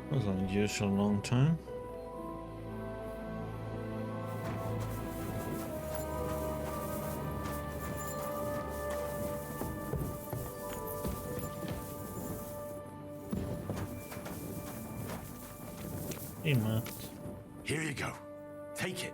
Was unusual long time. Hey, Matt. Here you go. Take it.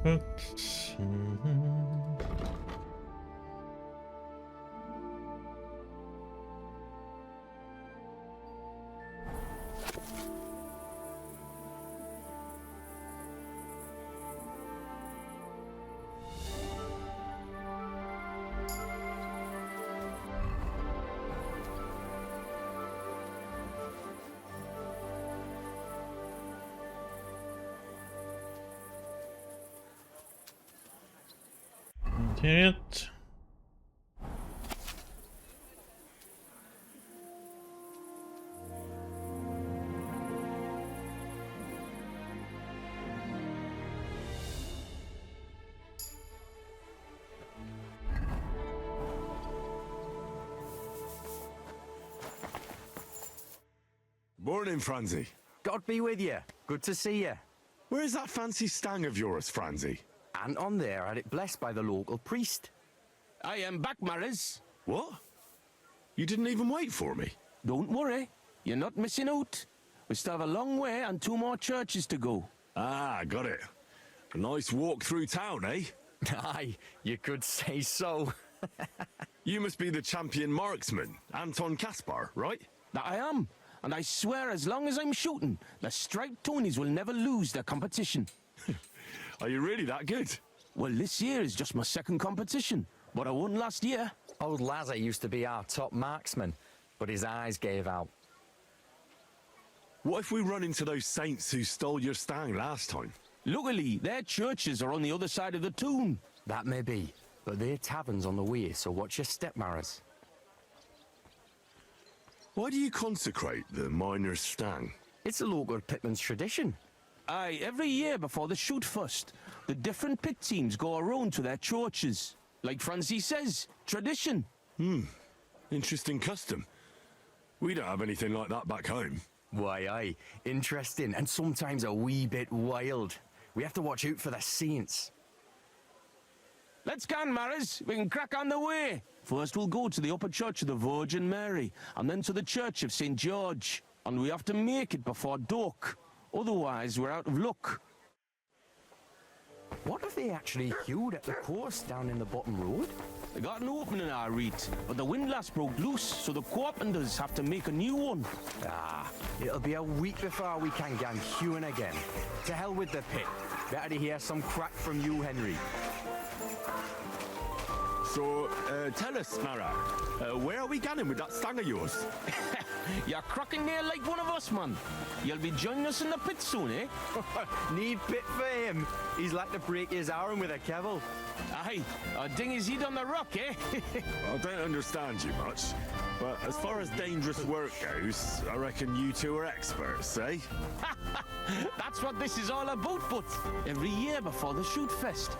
But, it. Morning, Franzi. God be with you. Good to see you. Where's that fancy stang of yours, Franzi? Anton there had it blessed by the local priest. I am back, Maris. What? You didn't even wait for me? Don't worry. You're not missing out. We still have a long way and 2 more churches to go. Ah, got it. A nice walk through town, eh? Aye, you could say so. You must be the champion marksman, Anton Kaspar, right? That I am. And I swear as long as I'm shooting, the striped Tonys will never lose their competition. Are you really that good? Well, this year is just my 2nd competition, but I won last year. Old Lazar used to be our top marksman, but his eyes gave out. What if we run into those saints who stole your stang last time? Luckily, their churches are on the other side of the tomb. That may be, but their tavern's on the way, so watch your step, Maris. Why do you consecrate the miner's stang? It's a local pitman's tradition. Aye, every year before the shoot first, the different pit teams go around to their churches. Like Francie says, tradition. Interesting custom. We don't have anything like that back home. Why, aye. Interesting, and sometimes a wee bit wild. We have to watch out for the saints. Let's go, Maris. We can crack on the way. First we'll go to the upper church of the Virgin Mary, and then to the church of St. George. And we have to make it before dark. Otherwise, we're out of luck. What if they actually hewed at the course down in the bottom road? They got an opening, I read, but the windlass broke loose, so the carpenters have to make a new one. Ah, it'll be a week before we can get hewing again. To hell with the pit. Better to hear some crack from you, Henry. So, tell us, Mara, where are we going with that stang of yours? You're cracking there like one of us, man. You'll be joining us in the pit soon, eh? Need pit for him. He's like to break his arm with a kevil. Aye, a ding his head on the rock, eh? I don't understand you much, but as far as dangerous work goes, I reckon you two are experts, eh? That's what this is all about, but every year before the shoot fest,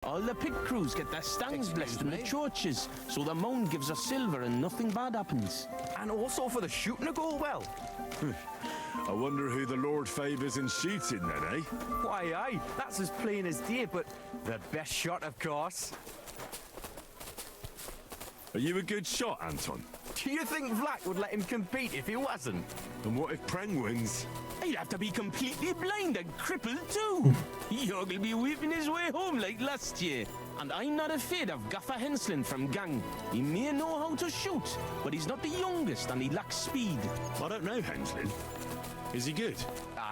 all the pit crews get their stangs blessed in the churches, so the mound gives us silver and nothing bad happens. And also for the shooting to go well. I wonder who the Lord favours in shooting then, eh? Why, aye, that's as plain as day, but the best shot, of course. Are you a good shot, Anton? Do you think Vlad would let him compete if he wasn't? And what if Preng wins? He'd have to be completely blind and crippled too. He'll be weeping his way home like last year. And I'm not afraid of Gaffer Henslin from Gang. He may know how to shoot, but he's not the youngest and he lacks speed. I don't know, Henslin. Is he good?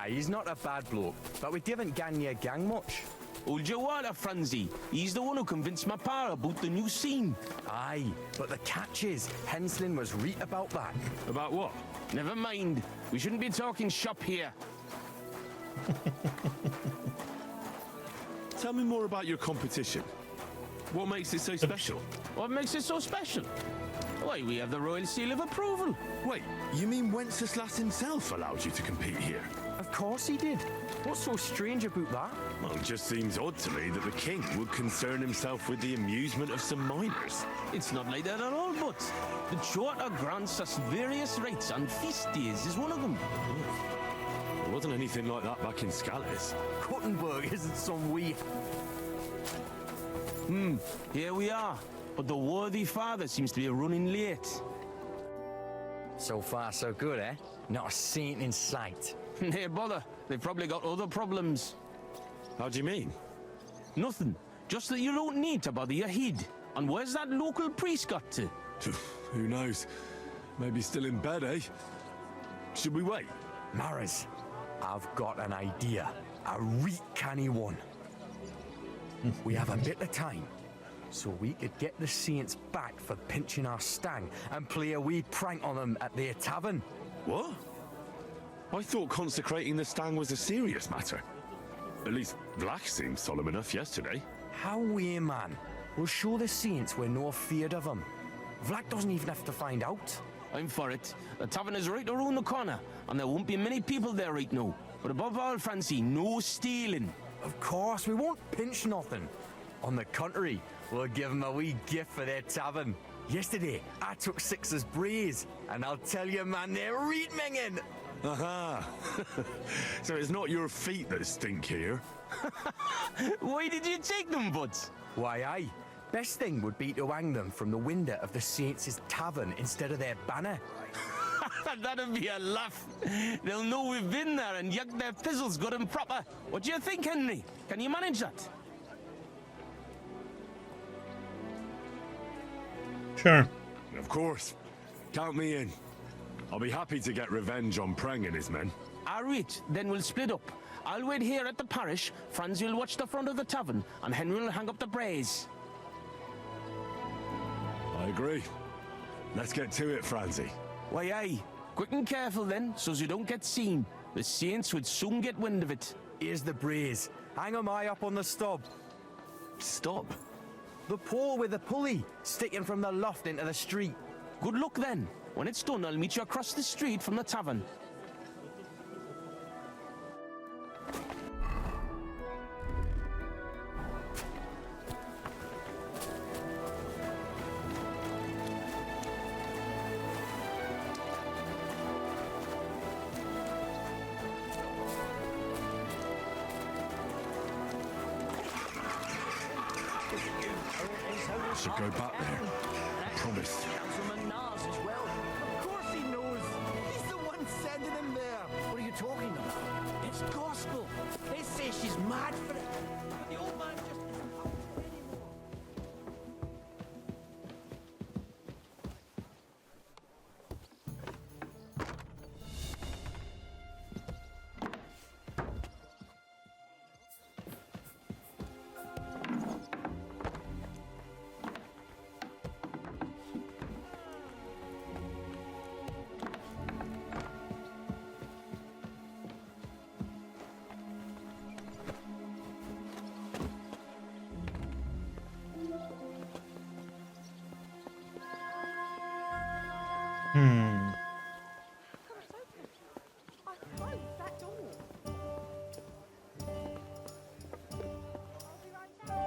He's not a bad bloke, but we didn't gang near Gang much. Hold your water, Franzi. He's the one who convinced my pa about the new scene. Aye, but the catch is, Henslin was right about that. About what? Never mind. We shouldn't be talking shop here. Tell me more about your competition. What makes it so special? What makes it so special? Why, we have the royal seal of approval. Wait, you mean Wenceslas himself allowed you to compete here? Of course he did. What's so strange about that? Well, it just seems odd to me that the king would concern himself with the amusement of some minors. It's not like that at all, but the charter grants us various rights, and feast days is one of them. There wasn't anything like that back in Scalise. Gothenburg isn't some wee... Here we are. But the worthy father seems to be running late. So far, so good, eh? Not a saint in sight. Hey, bother. They've probably got other problems. How do you mean? Nothing. Just that you don't need to bother your head. And where's that local priest got to? Who knows? Maybe still in bed, eh? Should we wait? Maris, I've got an idea. A reet canny one. We have a bit of time, so we could get the saints back for pinching our stang and play a wee prank on them at their tavern. What? I thought consecrating the stang was a serious matter. At least Vlach seemed solemn enough yesterday. How we, man? We'll show the saints we're no feared of them. Vlach doesn't even have to find out. I'm for it. The tavern is right around the corner, and there won't be many people there right now. But above all, Francie, no stealing. Of course, we won't pinch nothing. On the contrary, we'll give them a wee gift for their tavern. Yesterday, I took 6's braes, and I'll tell you, man, they're reet minging. Aha! So it's not your feet that stink here. Why did you take them, Buds? Why, aye. Best thing would be to hang them from the window of the Saints' tavern instead of their banner. That'd be a laugh. They'll know we've been there and yucked their fizzles good and proper. What do you think, Henry? Can you manage that? Sure. Of course. Count me in. I'll be happy to get revenge on Preng and his men. All right, then we'll split up. I'll wait here at the parish, Franz will watch the front of the tavern, and Henry will hang up the braes. I agree. Let's get to it, Franzi. Why, aye. Quick and careful then, so's you don't get seen. The saints would soon get wind of it. Here's the braes. Hang 'em high up on the stub. Stop. The pole with the pulley, sticking from the loft into the street. Good luck then. When it's done, I'll meet you across the street from the tavern. Should go back there. I promise. Councilman Nars as well. Of course he knows. He's the one sending him there. What are you talking about? It's gospel. They say she's mad for it. But the old man just isn't up to it anymore. I closed that door. I'll be right back.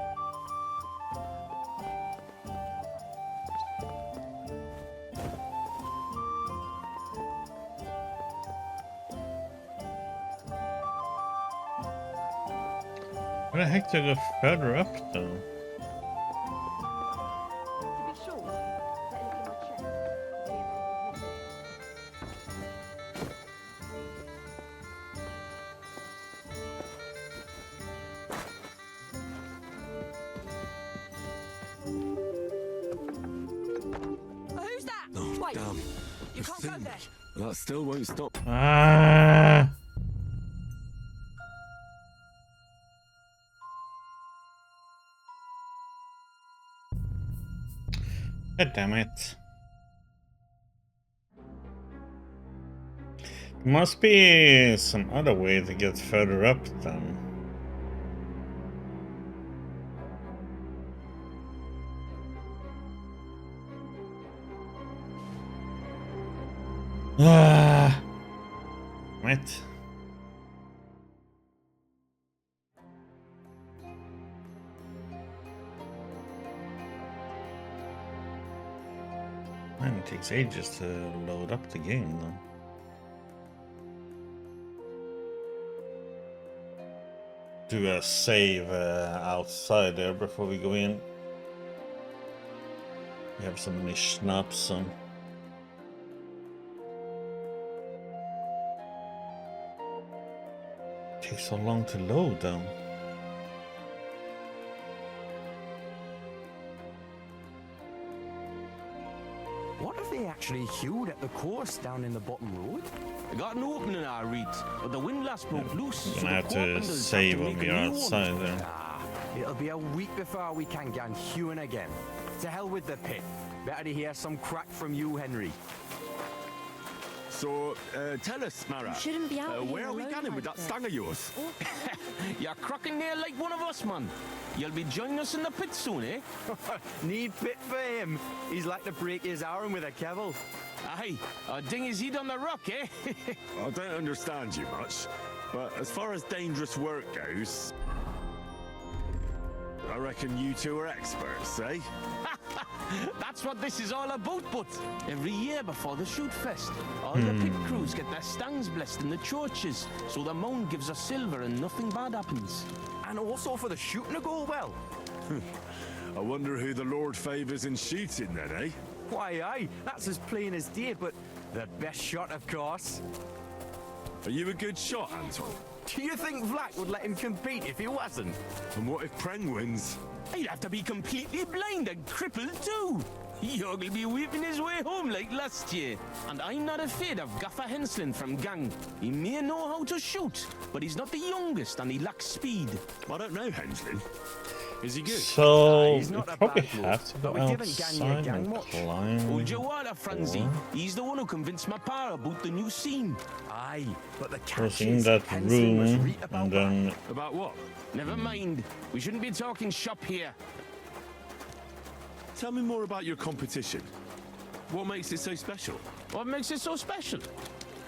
Where the heck to go further up though? To be sure, Damn. You the can't go thing. there. That still won't stop. Ah! God damn it. Must be some other way to get further up then. Ah! Right. Man, it takes ages to load up the game though. Do a save outside there before we go in. We have so many schnapps on. Takes so long to load though. What if they actually queued at the course down in the bottom road? I got an opening I read, but the windlass broke loose. We're so gonna the have to carpenters have save to when make we a are new one. outside there. Ah, it'll be a week before we can get queuing again. To hell with the pit. Better to hear some crack from you, Henry. So, tell us, Mara. You shouldn't be out here where are we alone going with like that stang of yours? You're crocking there like one of us, man. You'll be joining us in the pit soon, eh? Need pit for him. He's like to break his arm with a kebble. Aye, ding his head on the rock, eh? I don't understand you much, but as far as dangerous work goes, I reckon you two are experts, eh? That's what this is all about, but every year before the shoot fest, all the pit crews get their stangs blessed in the churches, so the mound gives us silver and nothing bad happens. And also for the shooting to go well. I wonder who the Lord favours in shooting then, eh? Why, aye, that's as plain as day, but the best shot, of course. Are you a good shot, Anton? Do you think Vlak would let him compete if he wasn't? And what if Preng wins? He'd have to be completely blind and crippled too. Yog'll be weeping his way home like last year. And I'm not afraid of Gaffer Henslin from Gang. He may know how to shoot, but he's not the youngest and he lacks speed. I don't know, Henslin. Is he good? So he's we not a probably bad bloke, have to go but we given Gagne outside gang and watch. climb. Hold your water, Franzi. He's the one who convinced my pa about the new scene. Aye, but the catch First in is that Henslin was room right about and that. then About what? Never mind. We shouldn't be talking shop here. Tell me more about your competition. What makes it so special? What makes it so special?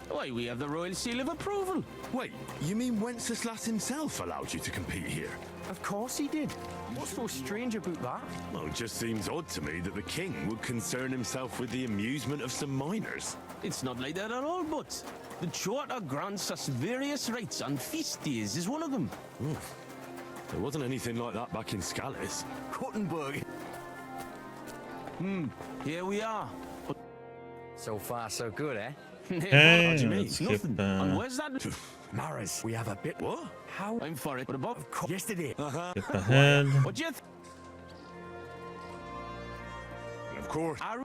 Why, we have the royal seal of approval. Wait, you mean Wenceslas himself allowed you to compete here? Of course he did. What's so strange about that? Well, it just seems odd to me that the king would concern himself with the amusement of some minors. It's not like that at all, but the charter grants us various rights, and feast days is one of them. There wasn't anything like that back in Scallis. Kottenburg. Here we are. So far, so good, eh? hey, do you mean? let's skip, Nothing. And where's that? Maris, we have a bit. What? How? I'm for it, but above. Yesterday. skip ahead. What do you think? Of course. I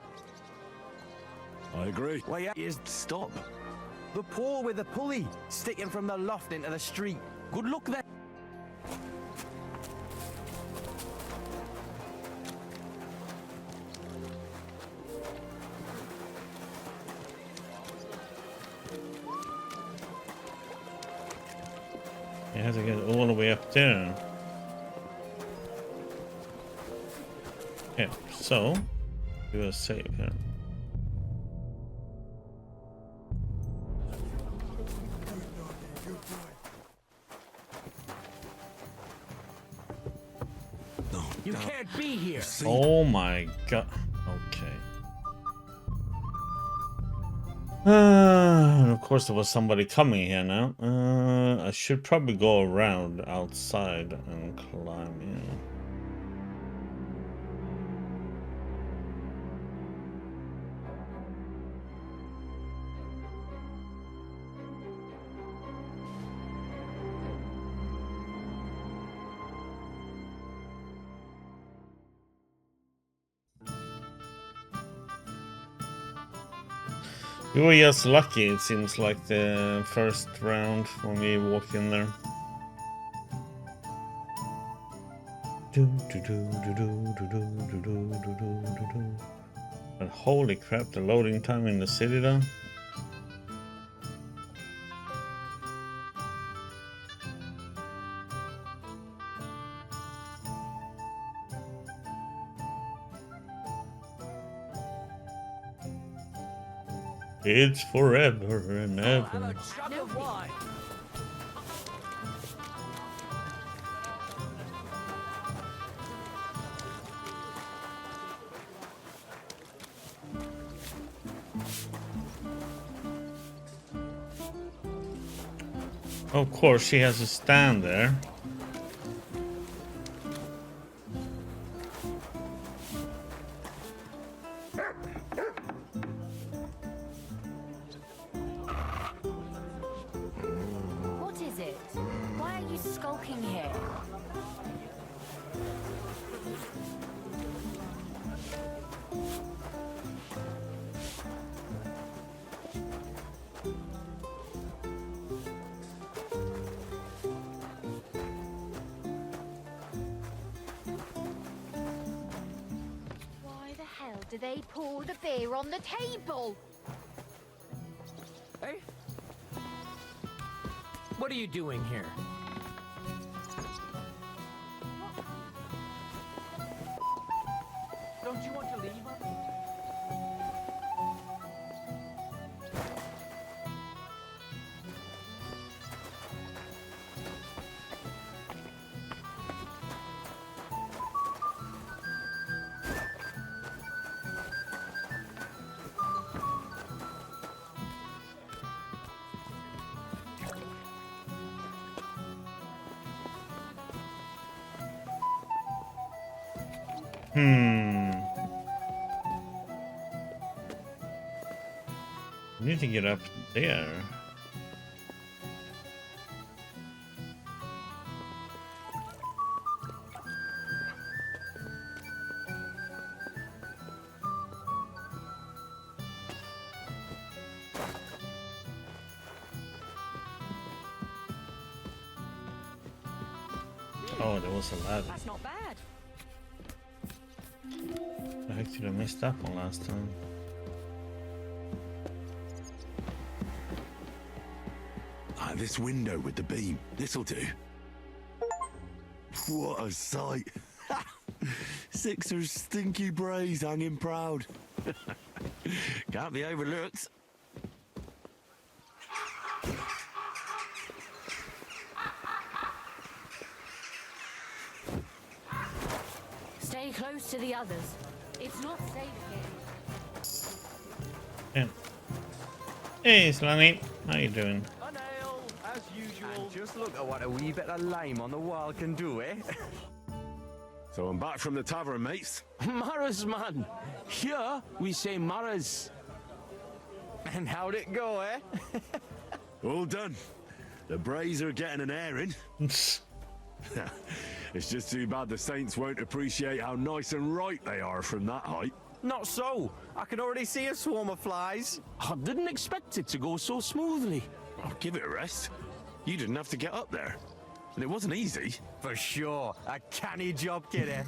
agree. Why is Stop. the pole with the pulley sticking from the loft into the street? Good luck there. You have to get all the way up there. Yeah, so do a save here. No. You can't be here. Oh my god. Okay. And of course there was somebody coming here now. I should probably go around outside and climb in. You were just lucky, it seems like, the first round when we walked in there. But holy crap, the loading time in the city though. It's forever and ever. Jug of wine. Of course, she has a stand there. What is it? Why are you skulking here? Why the hell do they pour the beer on the table? Hey? What are you doing here? Don't you want to leave? We need to get up there. Oh, there was a ladder. That's not bad. I actually missed that one last time. Ah, this window with the beam. This'll do. What a sight. Sixer's stinky brays hanging proud. Can't be overlooked. Stay close to the others. It's not safe here. Yeah. Hey, Slanny. How you doing? An ale, as usual. And just look at what a wee bit of lime on the wall can do, eh? So I'm back from the tavern, mates. Maras, man. Here we say Maras. And how'd it go, eh? All done. The brays are getting an airing. It's just too bad the Saints won't appreciate how nice and right they are from that height. Not so. I can already see a swarm of flies. I didn't expect it to go so smoothly. Oh, give it a rest. You didn't have to get up there. And it wasn't easy. For sure. A canny job, kiddy.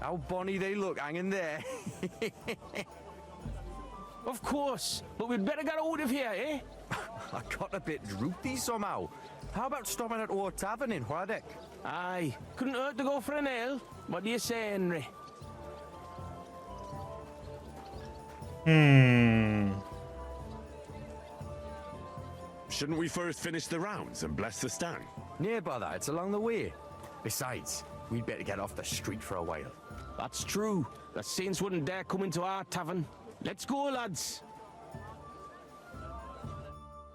How bonny they look hanging there. Of course, but we'd better get out of here, eh? I got a bit droopy somehow. How about stopping at our tavern in Hwadek? Aye, couldn't hurt to go for an ale. What do you say, Henry? Shouldn't we first finish the rounds and bless the stang? Nearby that, it's along the way. Besides, we'd better get off the street for a while. That's true. The Saints wouldn't dare come into our tavern. Let's go, lads.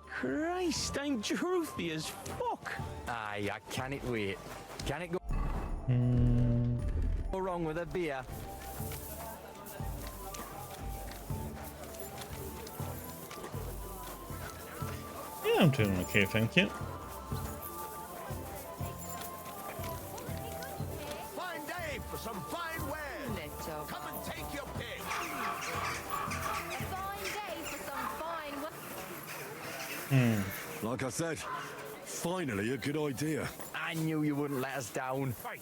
Christ, I'm droopy as fuck. Aye, I can't wait. Can it go wrong with a beer? Yeah, I'm doing okay, thank you. Fine day for some fine wares. Little Come and take your pick. A fine day Like I said, finally a good idea. I knew you wouldn't let us down. Hey,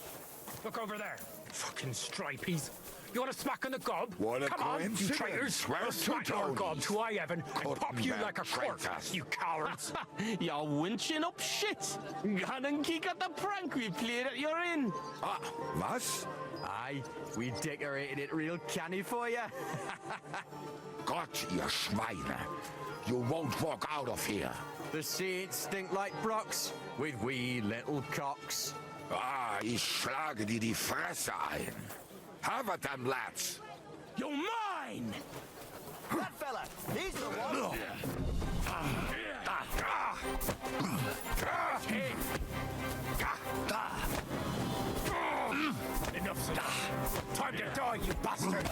look over there. Fucking stripies. You want a smack on the gob? What a Come on, you coincidence. traitors. Where's I'll smack two your Tonys? gob to I heaven and Couldn't pop you them like a cork, traitors. you cowards. You're winching up shit. Gone and kick at the prank we played at your inn. Ah, was? Aye, we decorated it real canny for you. Gott, ihr Schweine. You won't walk out of here. The saints stink like brocks, with wee little cocks. Ah, ich schlage dir die Fresse ein. Have at them, lads. You're mine. That fella, he's the one. Enough's enough. Time to die, you bastard.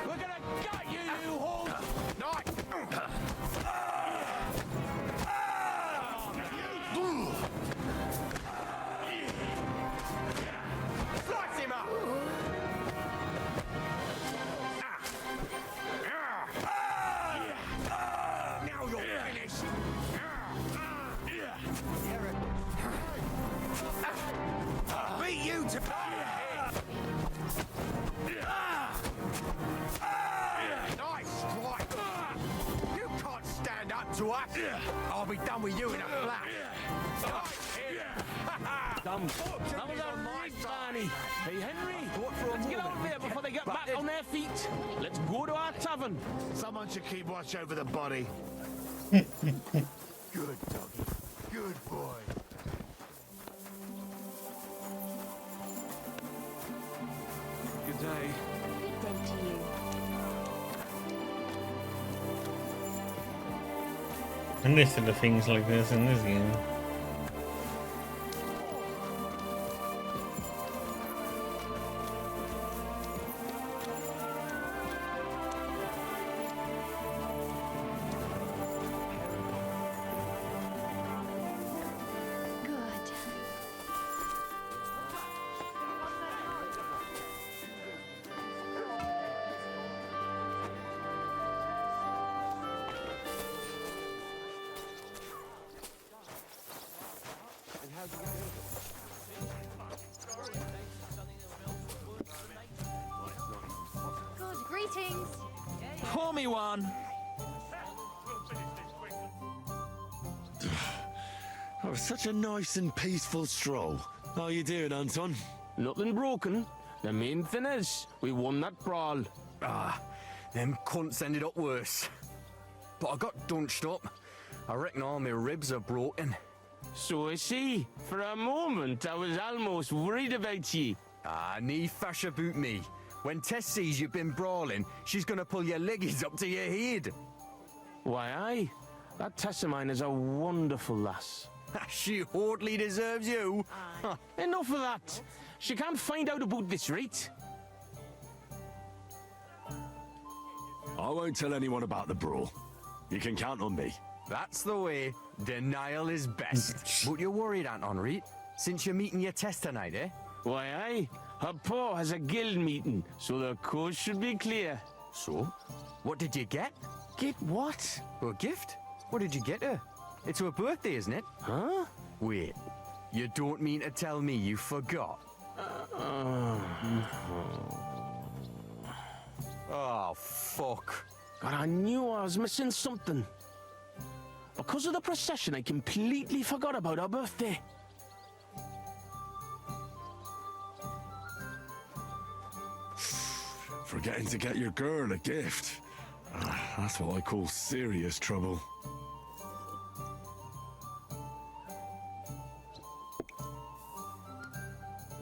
We're gonna gut you, you whore. Slice him up. Now you're finished. Beat you to nice strike. You can't stand up to us. I'll be done with you in a flash. Dumb. That was a right, Barney. Hey, Henry, let's get out of here before they get back on their feet. Let's go to our tavern. Someone should keep watch over the body. Good doggy. Good boy. Good day. Good day to you. And listen to things like this in this game. Good. Good. Greetings. Pour me one. That was such a nice and peaceful stroll. How you doing, Anton? Nothing broken. The main thing is, we won that brawl. Ah, them cunts ended up worse. But I got dunched up. I reckon all my ribs are broken. So I see. For a moment, I was almost worried about you. Ah, nee fash about me. When Tess sees you've been brawling, she's gonna pull your leggies up to your head. Why, aye. That Tess of mine is a wonderful lass. She hardly deserves you. Enough of that. She can't find out about this, right? I won't tell anyone about the brawl. You can count on me. That's the way. Denial is best. But you're worried, Anton, right? Since you're meeting your Tess tonight, eh? Why, aye. Her pa has a guild meeting, so the coast should be clear. So? What did you get? Get what? A gift? What did you get her? It's her birthday, isn't it? Huh? Wait. You don't mean to tell me you forgot? Oh, fuck. God, I knew I was missing something. Because of the procession, I completely forgot about her birthday. Forgetting to get your girl a gift. That's what I call serious trouble.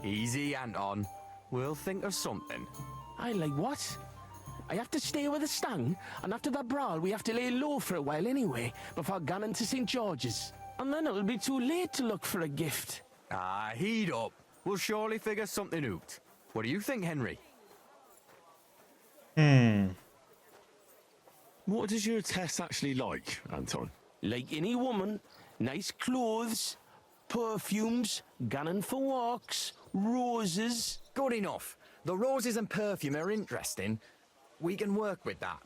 Easy, Anton. We'll think of something. I like what? I have to stay with the stang, and after that brawl, we have to lay low for a while anyway, before going to St. George's. And then it'll be too late to look for a gift. Ah, heat up. We'll surely figure something out. What do you think, Henry? What does your Tess actually like, Anton? Like any woman, nice clothes, perfumes, gunning for walks, roses. Good enough. The roses and perfume are interesting. We can work with that.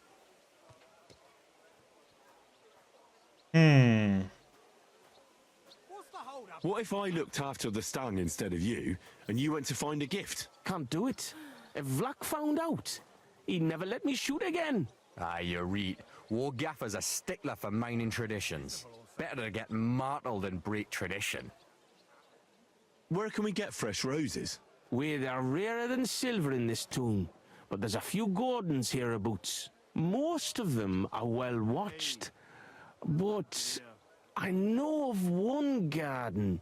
What's the hold up? What if I looked after the stang instead of you, and you went to find a gift? Can't do it. If Vlak found out, he'd never let me shoot again. Ah, you read. War Gaffer's a stickler for mining traditions. Better to get martled than break tradition. Where can we get fresh roses? Well, they're rarer than silver in this tomb, but there's a few gardens hereabouts. Most of them are well watched, but I know of one garden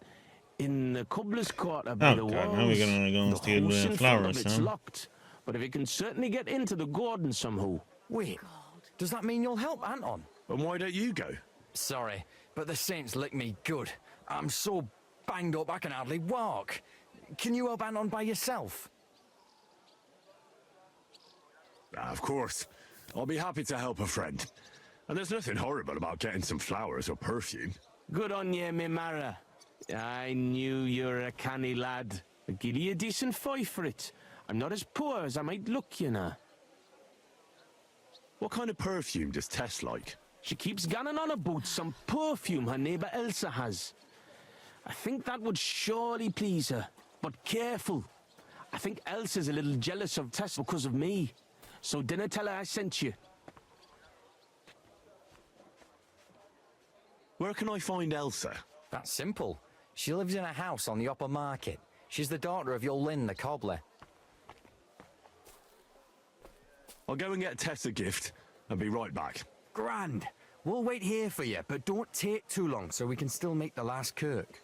in the cobbler's quarter by Oh, the God, walls. now we're gonna go and The steal house the in front flowers, of it's huh? locked, but if you can certainly get into the garden somehow. Wait, does that mean you'll help Anton? And why don't you go? Sorry, but the saints lick me good. I'm so banged up I can hardly walk. Can you help Anton by yourself? Of course. I'll be happy to help a friend. And there's nothing horrible about getting some flowers or perfume. Good on ye, me Mara. I knew you were a canny lad. I'll give you a decent fight for it. I'm not as poor as I might look, you know. What kind of perfume does Tess like? She keeps ganning on about some perfume her neighbour Elsa has. I think that would surely please her. But careful. I think Elsa's a little jealous of Tess because of me. So dinna tell her I sent you. Where can I find Elsa? That's simple. She lives in a house on the upper market. She's the daughter of your Lynn, the cobbler. I'll go and get Tess a gift and be right back. Grand. We'll wait here for you, but don't take too long so we can still make the last kirk.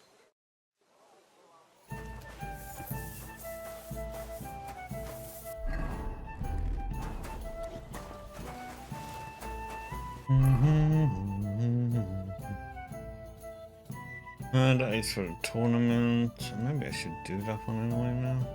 That is for a tournament. Maybe I should do that one anyway now.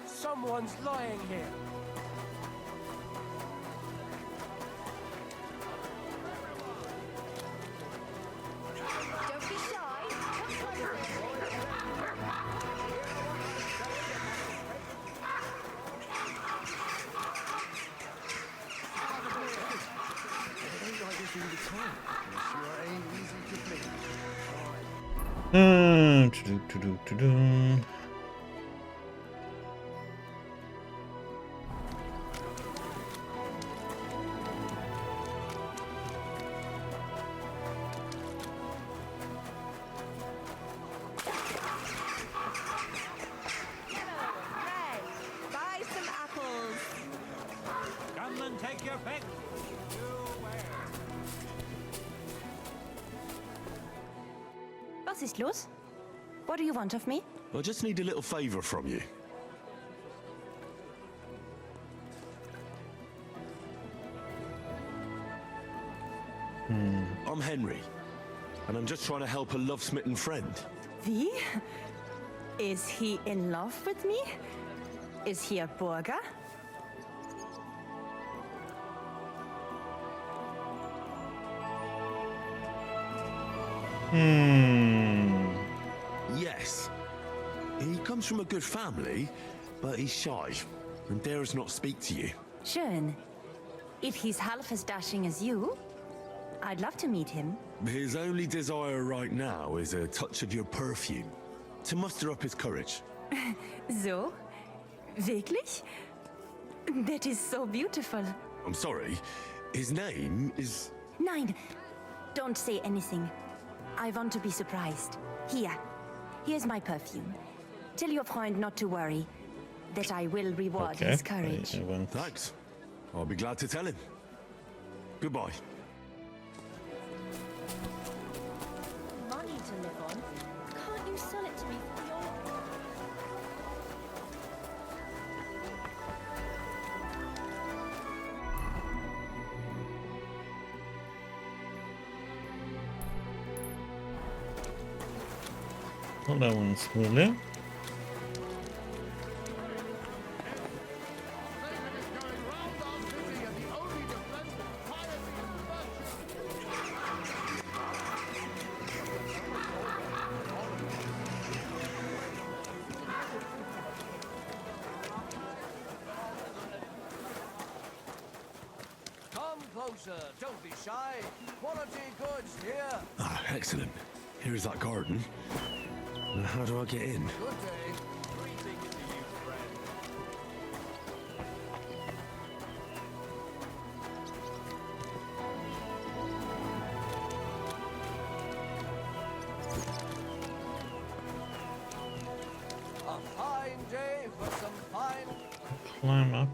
Someone's lying here. Don't be shy. Come closer. To-do. Buy some apples. Come and take your pick. Was ist los? What do you want of me? I just need a little favour from you. I'm Henry, and I'm just trying to help a love-smitten friend. Wie? Is he in love with me? Is he a burger? Yes. He comes from a good family, but he's shy and dares not speak to you. Schön. If he's half as dashing as you, I'd love to meet him. His only desire right now is a touch of your perfume to muster up his courage. So? Wirklich? That is so beautiful. I'm sorry, his name is... Nein, don't say anything. I want to be surprised. Here's my perfume. Tell your friend not to worry, that I will reward Okay. his courage. I went. Thanks. I'll be glad to tell him. Goodbye. Money to live on. Can't you sell it to me for your... Well, that went smoothly. Come closer, don't be shy. Quality goods here. Ah, excellent. Here is that garden. Now, how do I get in? Good day. Greetings to you, friend. A fine day for some fine... Climb up.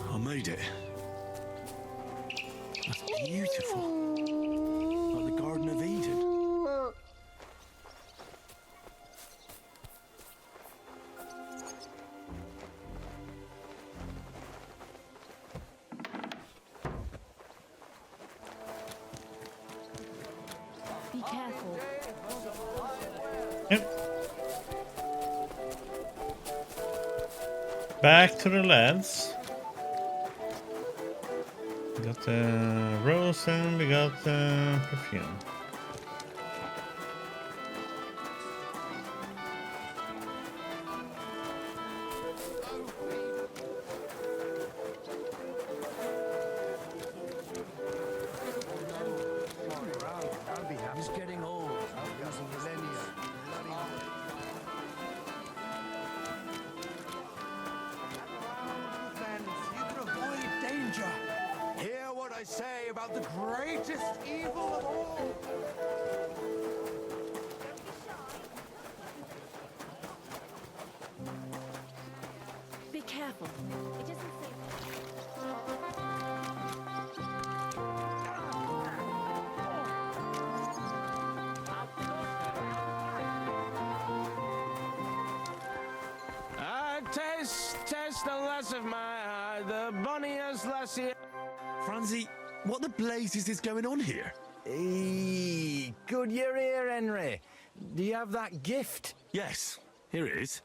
I made it. That's beautiful. Like the Garden of Eden. Be careful. Yep. Back to the lads. We got the rose and we got the perfume. He's getting old. Losing millennia. Friends, you can avoid danger. Hear what I say about the greatest evil of all. Be careful. It isn't safe. Test the lass of my heart, the bonniest lassie. Francie, what the blazes is going on here? Hey, good you're here, Henry. Do you have that gift? Yes, here it is.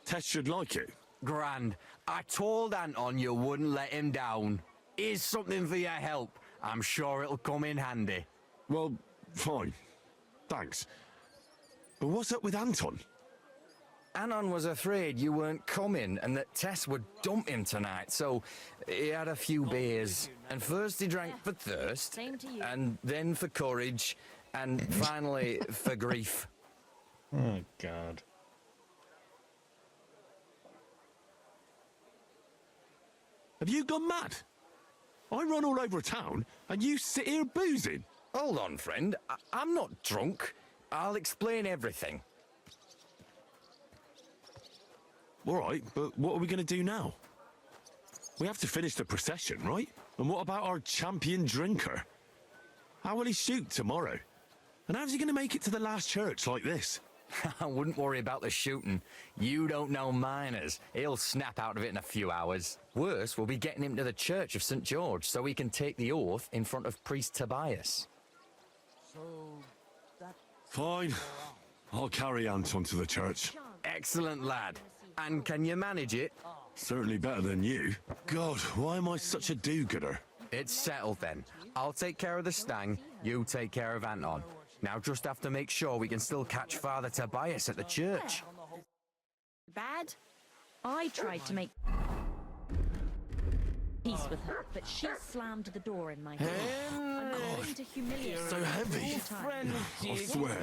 Tess should like it. Grand. I told Anton you wouldn't let him down. Here's something for your help. I'm sure it'll come in handy. Well, fine. Thanks. But what's up with Anton? Anton was afraid you weren't coming and that Tess would dump him tonight, so he had a few beers. And first he drank for thirst, Same to you. and then for courage, and finally for grief. Oh, God. Have you gone mad? I run all over town and you sit here boozing. Hold on, friend. I'm not drunk. I'll explain everything. All right, but what are we going to do now? We have to finish the procession, right? And what about our champion drinker? How will he shoot tomorrow? And how's he going to make it to the last church like this? I wouldn't worry about the shooting. You don't know miners. He'll snap out of it in a few hours. Worse, we'll be getting him to the Church of St. George so he can take the oath in front of Priest Tobias. So, that... Fine. I'll carry Anton to the church. Excellent, lad. And can you manage it? Certainly better than you. God, why am I such a do-gooder? It's settled then. I'll take care of the stang, you take care of Anton. Now just have to make sure we can still catch Father Tobias at the church. Bad? I tried to make peace with her, but she slammed the door in my face. I'm going to humiliate her So heavy. all time. I swear,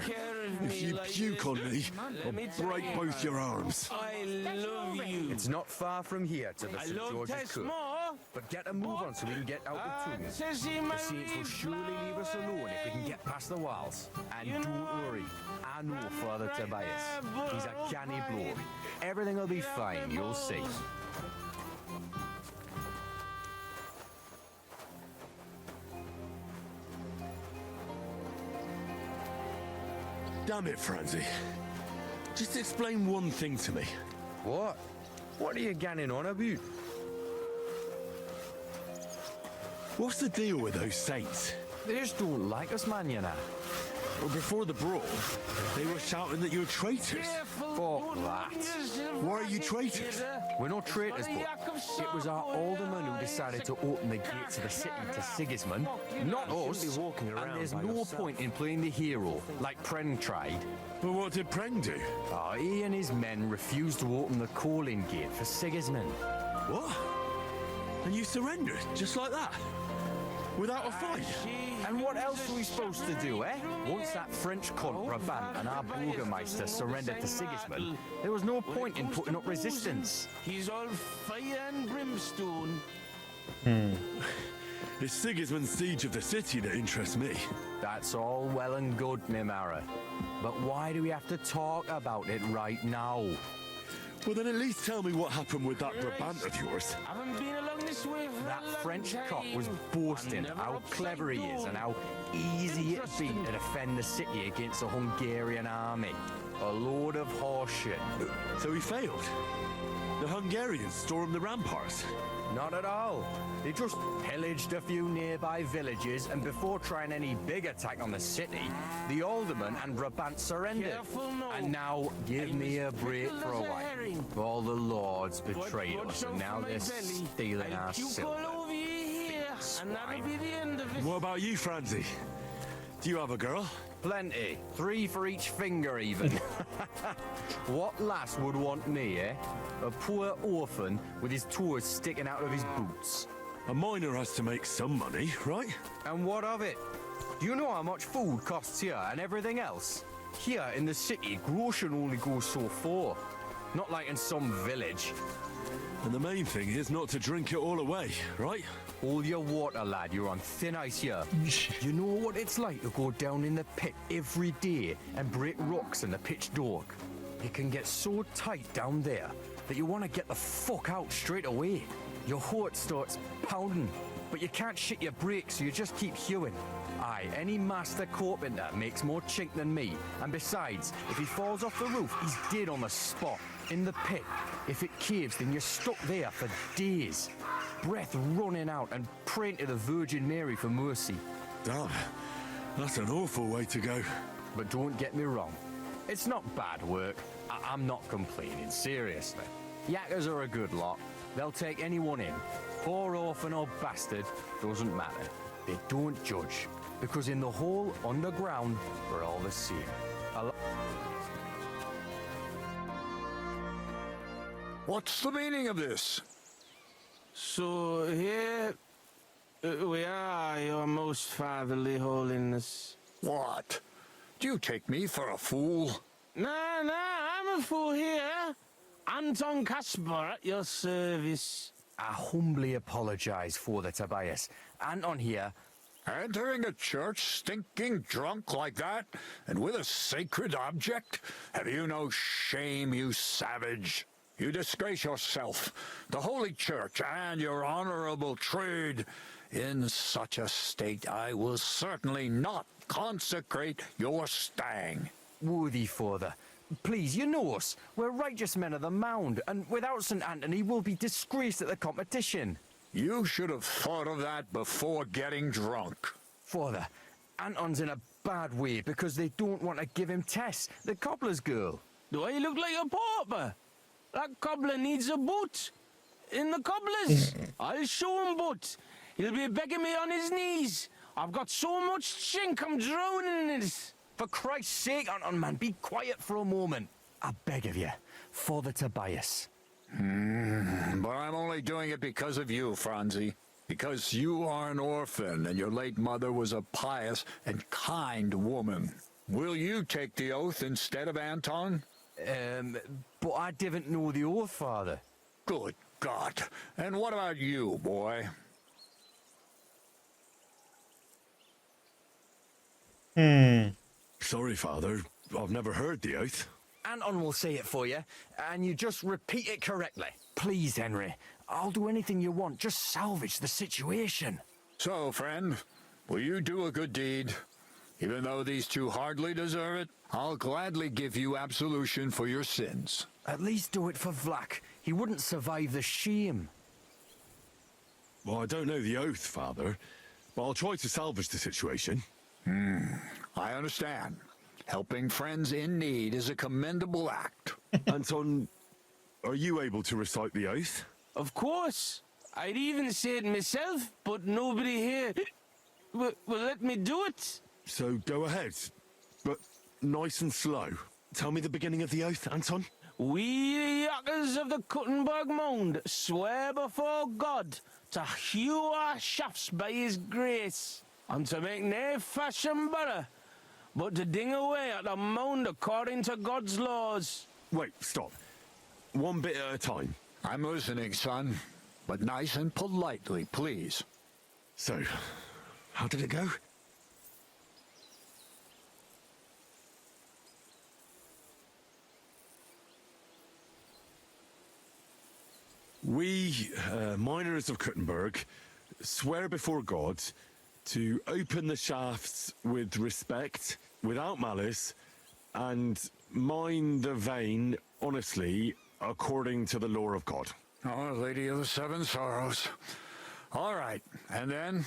if you puke on me, I'll break both your arms. I love you. It's not far from here to the I St. love George's Tess Cook. more. But get a move on so we can get out the tomb. Tessie, The my Saints will surely leave us alone if we can get past the walls. And don't worry, I know Father Tobias. He's a canny bloke. Everything will be fine, you'll see. Damn it, Francie. Just explain one thing to me. What? What are you ganning on about? What's the deal with those saints? They just don't like us, man, you know. Well, before the brawl, they were shouting that you were traitors. Fuck that. Why are you traitors? We're not traitors, but it was our alderman who decided to open the gates of the city to Sigismund, not us. And there's no point in playing the hero, like Pren tried. But what did Preng do? He and his men refused to open the calling gate for Sigismund. What? And you surrendered, just like that? Without a fight? And what else are we supposed to do, eh? Once that French cunt Brabant and our Burgermeister surrendered to Sigismund, there was no point in putting up resistance. He's all fire and brimstone. It's Sigismund's siege of the city that interests me. That's all well and good, Mimara. But why do we have to talk about it right now? Well, then at least tell me what happened with that Brabant of yours. Haven't been along this way for That a long French time. cock was boasting Never how upside clever he is and how easy it'd be to defend the city against a Hungarian army. A load of horseshit. So he failed. The Hungarians stormed the ramparts. Not at all. They just pillaged a few nearby villages, and before trying any big attack on the city, the alderman and Brabant surrendered. Careful now. And now, give me a break fickle for a as a while. herring. All the lords betrayed Watch us, out and now for my they're belly. stealing I'll our puke silver. all over you here, and that'll be the end of it. What about you, Francie? Do you have a girl? Plenty. 3 for each finger, even. What lass would want me, eh? A poor orphan with his toes sticking out of his boots. A miner has to make some money, right? And what of it? Do you know how much food costs here and everything else? Here in the city, grocery only goes so far. Not like in some village. And the main thing is not to drink it all away, right? Hold your water, lad. You're on thin ice here. You know what it's like to go down in the pit every day and break rocks in the pitch dark? It can get so tight down there that you want to get the fuck out straight away. Your heart starts pounding, but you can't shit your brakes, so you just keep hewing. Aye, any master carpenter makes more chink than me. And besides, if he falls off the roof, he's dead on the spot. In the pit. If it caves, then you're stuck there for days. Breath running out and praying to the Virgin Mary for mercy. Damn, that's an awful way to go. But don't get me wrong. It's not bad work. I'm not complaining, seriously. Yakkers are a good lot. They'll take anyone in. Poor orphan or bastard, doesn't matter. They don't judge. Because in the hole underground, we're all the same. What's the meaning of this? So here we are, your most fatherly holiness. What? Do you take me for a fool? Nah, I'm a fool here. Anton Caspar at your service. I humbly apologize for the Tobias. Anton here. Entering a church stinking drunk like that, and with a sacred object? Have you no shame, you savage? You disgrace yourself, the Holy Church, and your honorable trade. In such a state, I will certainly not consecrate your stang. Worthy father, please, you know us. We're righteous men of the Mound, and without St. Anthony, we'll be disgraced at the competition. You should have thought of that before getting drunk. Father, Anton's in a bad way because they don't want to give him Tess, the cobbler's girl. Do I look like a pauper? That cobbler needs a boot. In the cobbler's. I'll show him boot. He'll be begging me on his knees. I've got so much chink, I'm drowning in it. For Christ's sake, Anton, man, be quiet for a moment. I beg of you, Father Tobias. But I'm only doing it because of you, Franzi. Because you are an orphan and your late mother was a pious and kind woman. Will you take the oath instead of Anton? But I didn't know the oath, Father. Good God. And what about you, boy? Sorry, Father. I've never heard the oath. Anton will say it for you, and you just repeat it correctly. Please, Henry. I'll do anything you want. Just salvage the situation. So, friend, will you do a good deed? Even though these two hardly deserve it, I'll gladly give you absolution for your sins. At least do it for Vlak. He wouldn't survive the shame. Well, I don't know the oath, Father, but I'll try to salvage the situation. I understand. Helping friends in need is a commendable act. Anton, are you able to recite the oath? Of course. I'd even say it myself, but nobody here will let me do it. So go ahead, but nice and slow. Tell me the beginning of the oath, Anton. We, the Yakkers of the Kuttenberg Mound, swear before God to hew our shafts by his grace, and to make nae fashion better, but to ding away at the mound according to God's laws. Wait, stop. One bit at a time. I'm listening, son. But nice and politely, please. So, how did it go? We, miners of Kuttenberg, swear before God to open the shafts with respect, without malice, and mine the vein honestly, according to the law of God. Oh, Lady of the Seven Sorrows. All right, and then?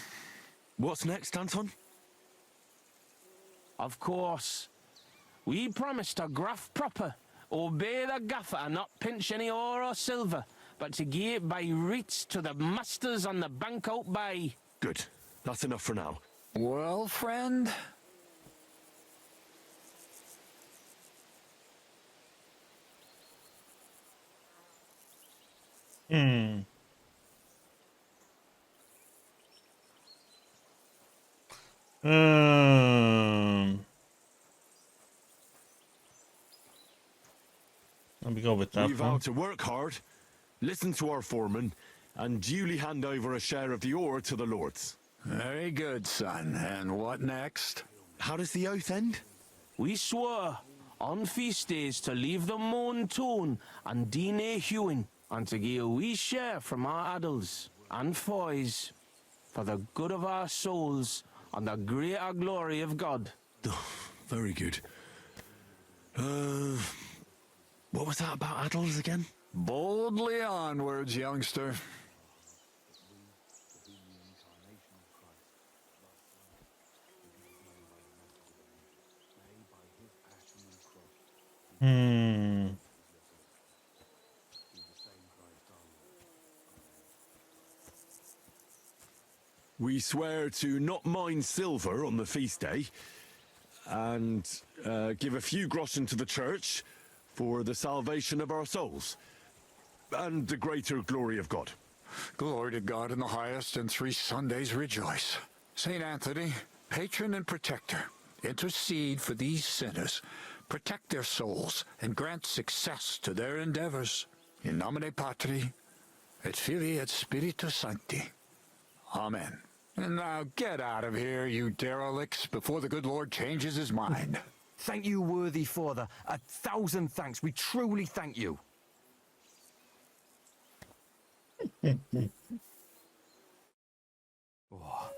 What's next, Anton? Of course. We promise to graft proper, obey the gaffer and not pinch any ore or silver, but to give it by wreaths to the masters on the bank out by. Good. That's enough for now. Well, friend? Let me go with that We one. vow to work hard, listen to our foreman, and duly hand over a share of the ore to the lords. Very good, son. And what next? How does the oath end? We swore on feast days to leave the moan tone and do nae hewing, and to give a wee share from our addles and foys for the good of our souls and the greater glory of God. Very good. What was that about addles again? Boldly onwards, youngster. We swear to not mine silver on the feast day, and give a few groschen to the church for the salvation of our souls, and the greater glory of God. Glory to God in the highest, and 3 Sundays rejoice. St. Anthony, patron and protector, intercede for these sinners, protect their souls, and grant success to their endeavors. In nomine Patri, et Filii et Spiritus Sancti. Amen. And now get out of here, you derelicts, before the good Lord changes his mind. Thank you, worthy father. 1,000 thanks. We truly thank you. Oh,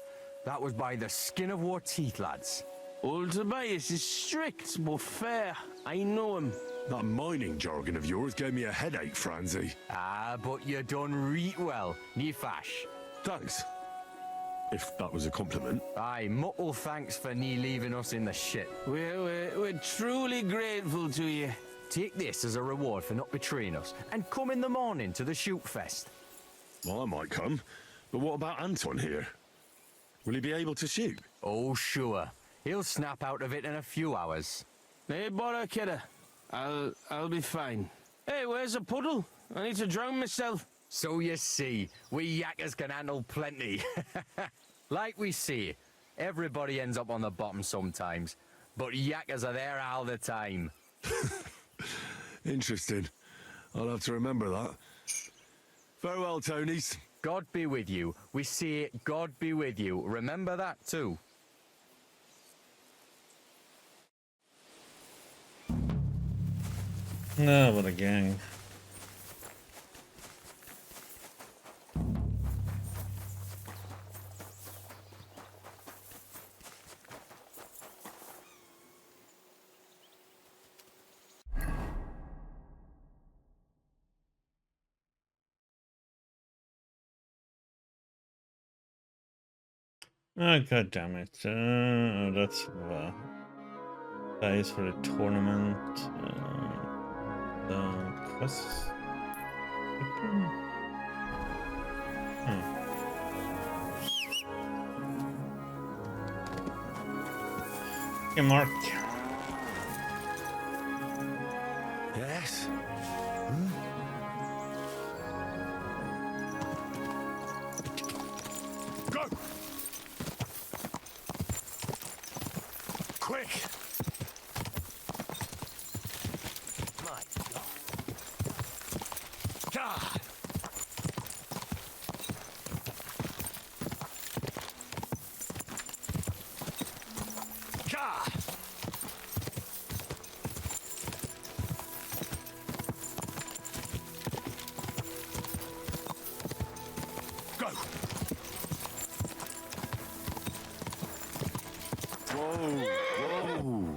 that was by the skin of our teeth, lads. Old Tobias is strict but fair. I know him. That mining jargon of yours gave me a headache, Franzi. But you done reet well. Ní fash. Thanks. If that was a compliment. Aye, muckle thanks for nie leaving us in the shit. We're truly grateful to you. Take this as a reward for not betraying us, and come in the morning to the shoot fest. Well, I might come, but what about Anton here? Will he be able to shoot? Oh, sure. He'll snap out of it in a few hours. Hey, bother, kidder. I'll be fine. Hey, where's the puddle? I need to drown myself. So you see, we yakkers can handle plenty. Like we say, everybody ends up on the bottom sometimes, but yakkers are there all the time. Interesting. I'll have to remember that. Farewell, Tonys. God be with you. We say God be with you. Remember that too. No, what a gang. Oh, god damn it. That's that is for the tournament. The quests. Okay, Mark. Yes? Go! Quick! My God. God! God! Go! Whoa, whoa.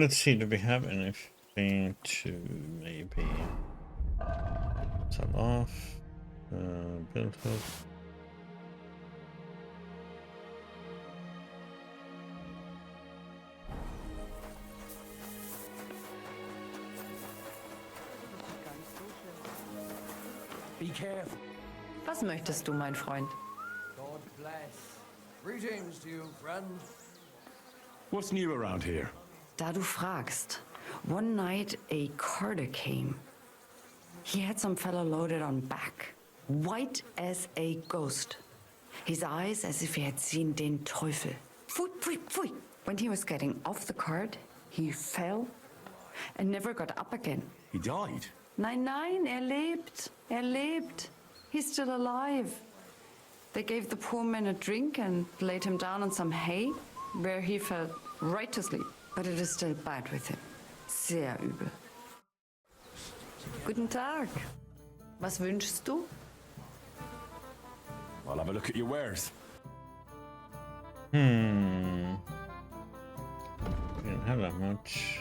Let's see, do we have anything to maybe sell off? Build up. Be careful. Was möchtest du, mein Freund? God bless. Greetings to you, friend. What's new around here? Da du fragst, one night a carter came. He had some fellow loaded on back, white as a ghost. His eyes as if he had seen den Teufel. Pfui, pfui, pfui. When he was getting off the cart, he fell and never got up again. He died? Nein, nein, lebt. Lebt. He's still alive. They gave the poor man a drink and laid him down on some hay, where he fell right to sleep. But it is still bad with him. Sehr übel. Guten Tag. Was wünschst du? I'll have a look at your wares. We didn't have that much.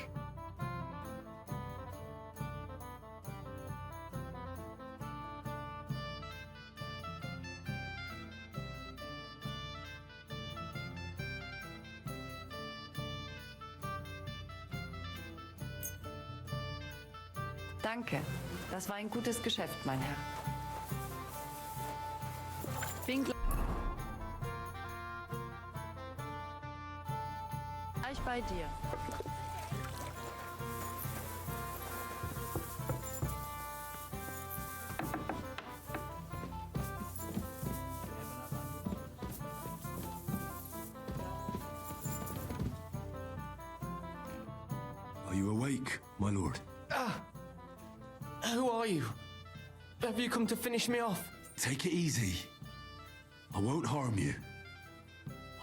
Danke. Das war ein gutes Geschäft, mein Herr. Bin gleich bei dir. Are you awake, my lord? Who are you? Have you come to finish me off? Take it easy. I won't harm you.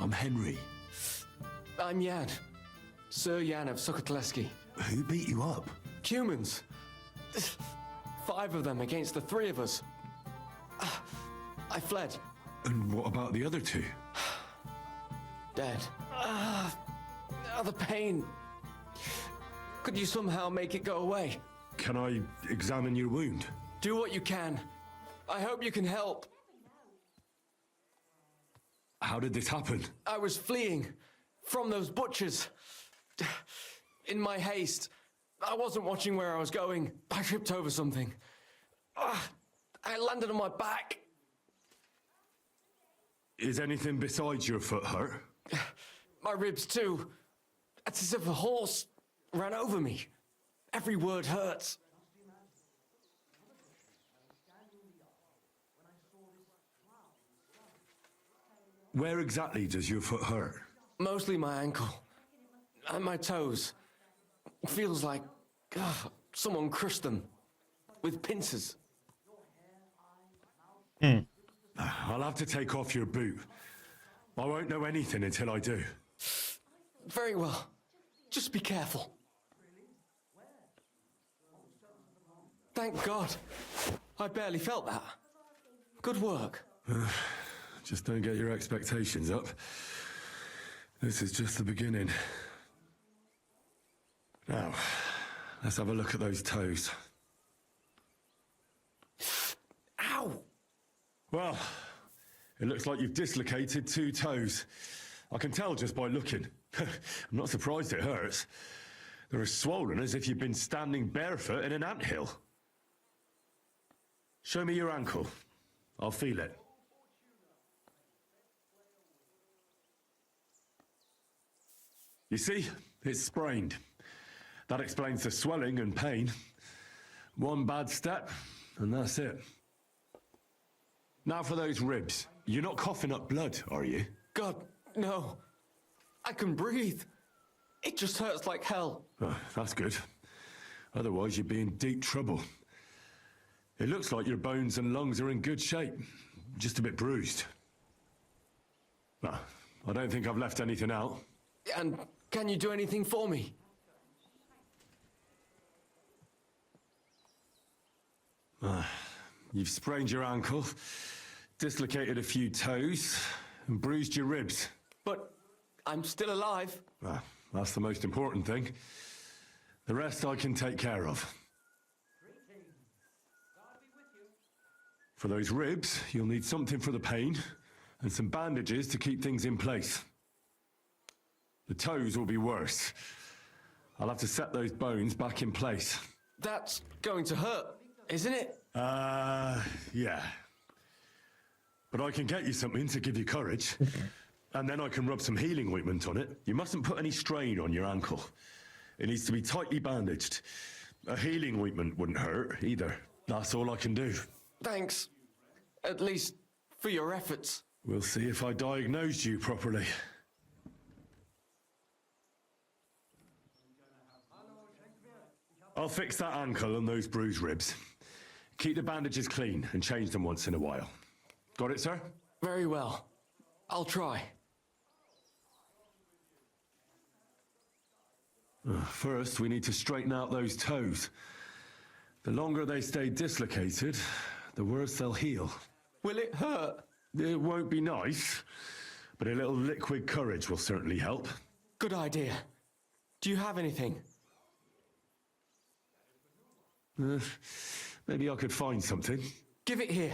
I'm Henry. I'm Jan. Sir Jan of Sukatleski. Who beat you up? Humans. 5 of them against the 3 of us. I fled. And what about the other 2? Dead. The pain. Could you somehow make it go away? Can I examine your wound? Do what you can. I hope you can help. How did this happen? I was fleeing from those butchers. In my haste, I wasn't watching where I was going. I tripped over something. I landed on my back. Is anything besides your foot hurt? My ribs too. It's as if a horse ran over me. Every word hurts. Where exactly does your foot hurt? Mostly my ankle. And my toes. Feels like someone crushed them. With pincers. I'll have to take off your boot. I won't know anything until I do. Very well. Just be careful. Thank God. I barely felt that. Good work. Just don't get your expectations up. This is just the beginning. Now, let's have a look at those toes. Ow! Well, it looks like you've dislocated 2 toes. I can tell just by looking. I'm not surprised it hurts. They're as swollen as if you've been standing barefoot in an anthill. Show me your ankle. I'll feel it. You see, it's sprained. That explains the swelling and pain. One bad step, and that's it. Now for those ribs. You're not coughing up blood, are you? God, no. I can breathe. It just hurts like hell. Oh, that's good. Otherwise, you'd be in deep trouble. It looks like your bones and lungs are in good shape. Just a bit bruised. Well, I don't think I've left anything out. And can you do anything for me? You've sprained your ankle, dislocated a few toes, and bruised your ribs. But I'm still alive. That's the most important thing. The rest I can take care of. For those ribs, you'll need something for the pain, and some bandages to keep things in place. The toes will be worse. I'll have to set those bones back in place. That's going to hurt, isn't it? Yeah. But I can get you something to give you courage. And then I can rub some healing ointment on it. You mustn't put any strain on your ankle. It needs to be tightly bandaged. A healing ointment wouldn't hurt either. That's all I can do. Thanks. At least for your efforts. We'll see if I diagnosed you properly. I'll fix that ankle and those bruised ribs. Keep the bandages clean and change them once in a while. Got it, sir? Very well. I'll try. First, we need to straighten out those toes. The longer they stay dislocated, the worse they'll heal. Will it hurt? It won't be nice, but a little liquid courage will certainly help. Good idea. Do you have anything? Maybe I could find something. Give it here.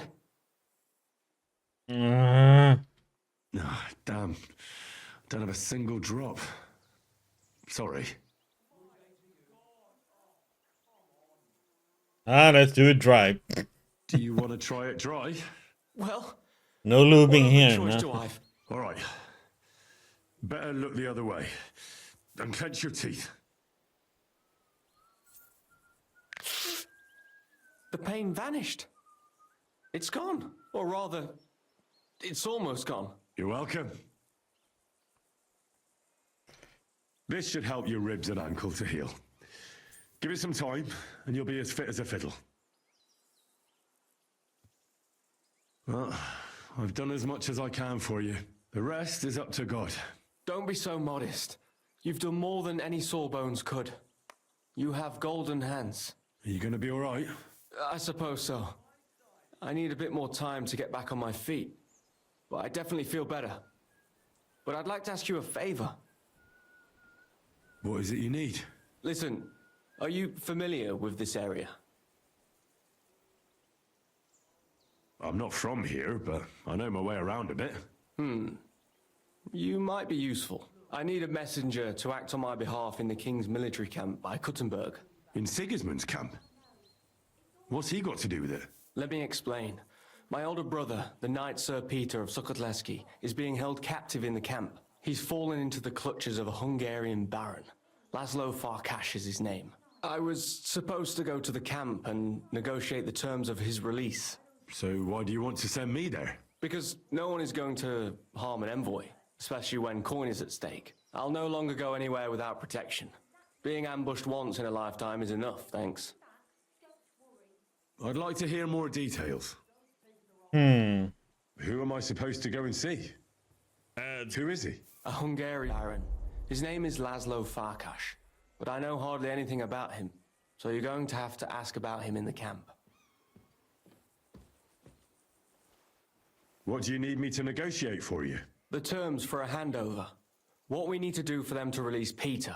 Damn. Don't have a single drop. Sorry. Let's do it dry. Do you want to try it dry? Well, no lubing here. Choice No? do I have? All right. Better look the other way. And clench your teeth. The pain vanished. It's gone. Or rather, it's almost gone. You're welcome. This should help your ribs and ankle to heal. Give it some time, and you'll be as fit as a fiddle. Well, I've done as much as I can for you. The rest is up to God. Don't be so modest. You've done more than any sawbones could. You have golden hands. Are you going to be all right? I suppose so. I need a bit more time to get back on my feet. But I definitely feel better. But I'd like to ask you a favor. What is it you need? Listen, are you familiar with this area? I'm not from here, but I know my way around a bit. You might be useful. I need a messenger to act on my behalf in the King's military camp by Kuttenberg. In Sigismund's camp? What's he got to do with it? Let me explain. My older brother, the Knight Sir Peter of Sukotleski, is being held captive in the camp. He's fallen into the clutches of a Hungarian baron. Laszlo Farkas is his name. I was supposed to go to the camp and negotiate the terms of his release. So why do you want to send me there? Because no one is going to harm an envoy, especially when coin is at stake. I'll no longer go anywhere without protection. Being ambushed once in a lifetime is enough, thanks. I'd like to hear more details. Hmm. Who am I supposed to go and see? And who is he? A Hungarian baron. His name is Laszlo Farkas, but I know hardly anything about him, so you're going to have to ask about him in the camp. What do you need me to negotiate for you? The terms for a handover. What we need to do for them to release Peter.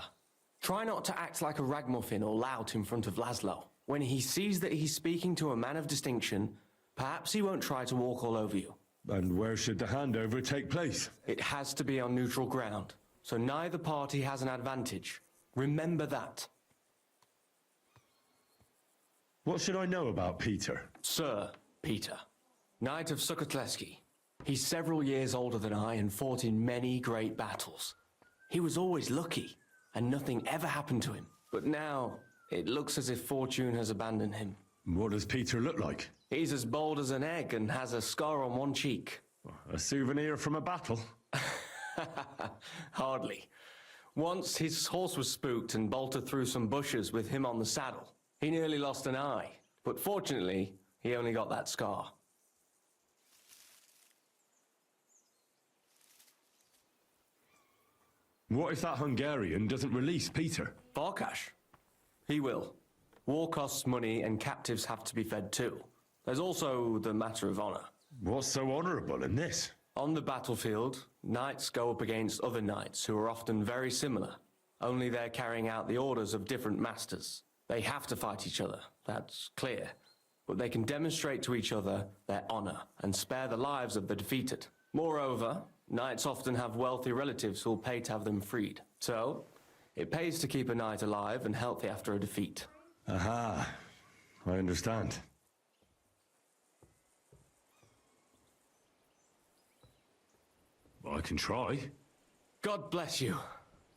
Try not to act like a ragamuffin or lout in front of Laszlo. When he sees that he's speaking to a man of distinction, perhaps he won't try to walk all over you. And where should the handover take place? It has to be on neutral ground, so neither party has an advantage. Remember that. What should I know about Peter? Sir Peter, Knight of Sukotleski. He's several years older than I and fought in many great battles. He was always lucky, and nothing ever happened to him. But now, it looks as if fortune has abandoned him. What does Peter look like? He's as bold as an egg and has a scar on one cheek. A souvenir from a battle? Hardly. Once his horse was spooked and bolted through some bushes with him on the saddle. He nearly lost an eye, but fortunately, he only got that scar. What if that Hungarian doesn't release Peter? Farkas? He will. War costs money and captives have to be fed too. There's also the matter of honor. What's so honorable in this? On the battlefield, knights go up against other knights who are often very similar, only they're carrying out the orders of different masters. They have to fight each other, that's clear, but they can demonstrate to each other their honor and spare the lives of the defeated. Moreover, knights often have wealthy relatives who'll pay to have them freed. So, it pays to keep a knight alive and healthy after a defeat. Aha, I understand. I can try. God bless you.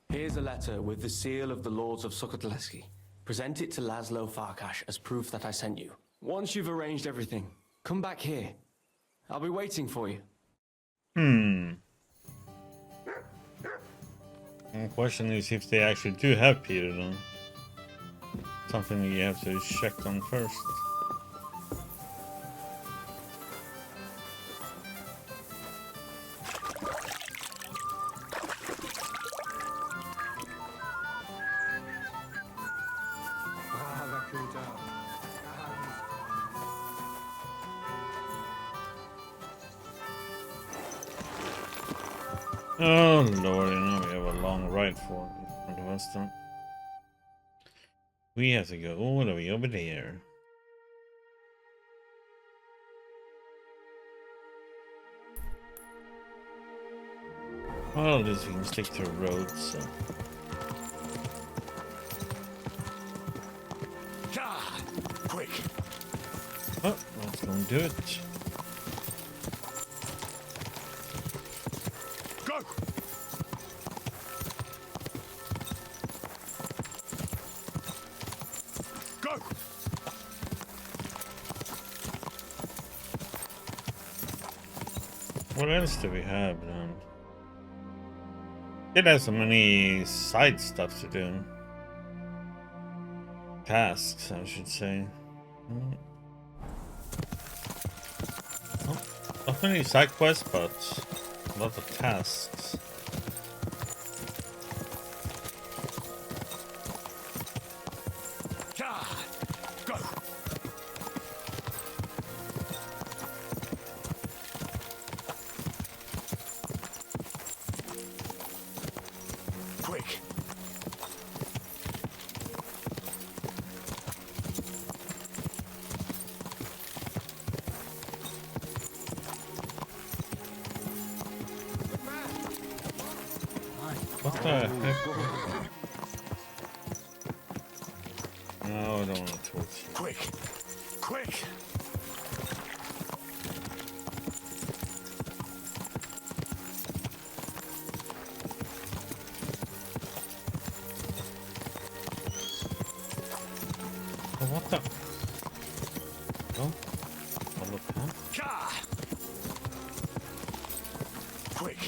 Here's a letter with the seal of the Lords of Sukotleski. Present it to Laszlo Farkas as proof that I sent you. Once you've arranged everything, come back here. I'll be waiting for you. The question is if they actually do have Peter then. Something you have to check on first. Oh lord, you know we have a long ride for in front of us then. We have to go all the way over there. Well, at least we can stick to roads, so. Quick! Oh, let's go and do it. Go! Go! What else do we have then? It has so many side stuff to do. Tasks, I should say. Oh, not many side quests, but a lot of tasks. Go! Quick! What the heck? No, I don't want to talk to you. Quick! Quick! Quick.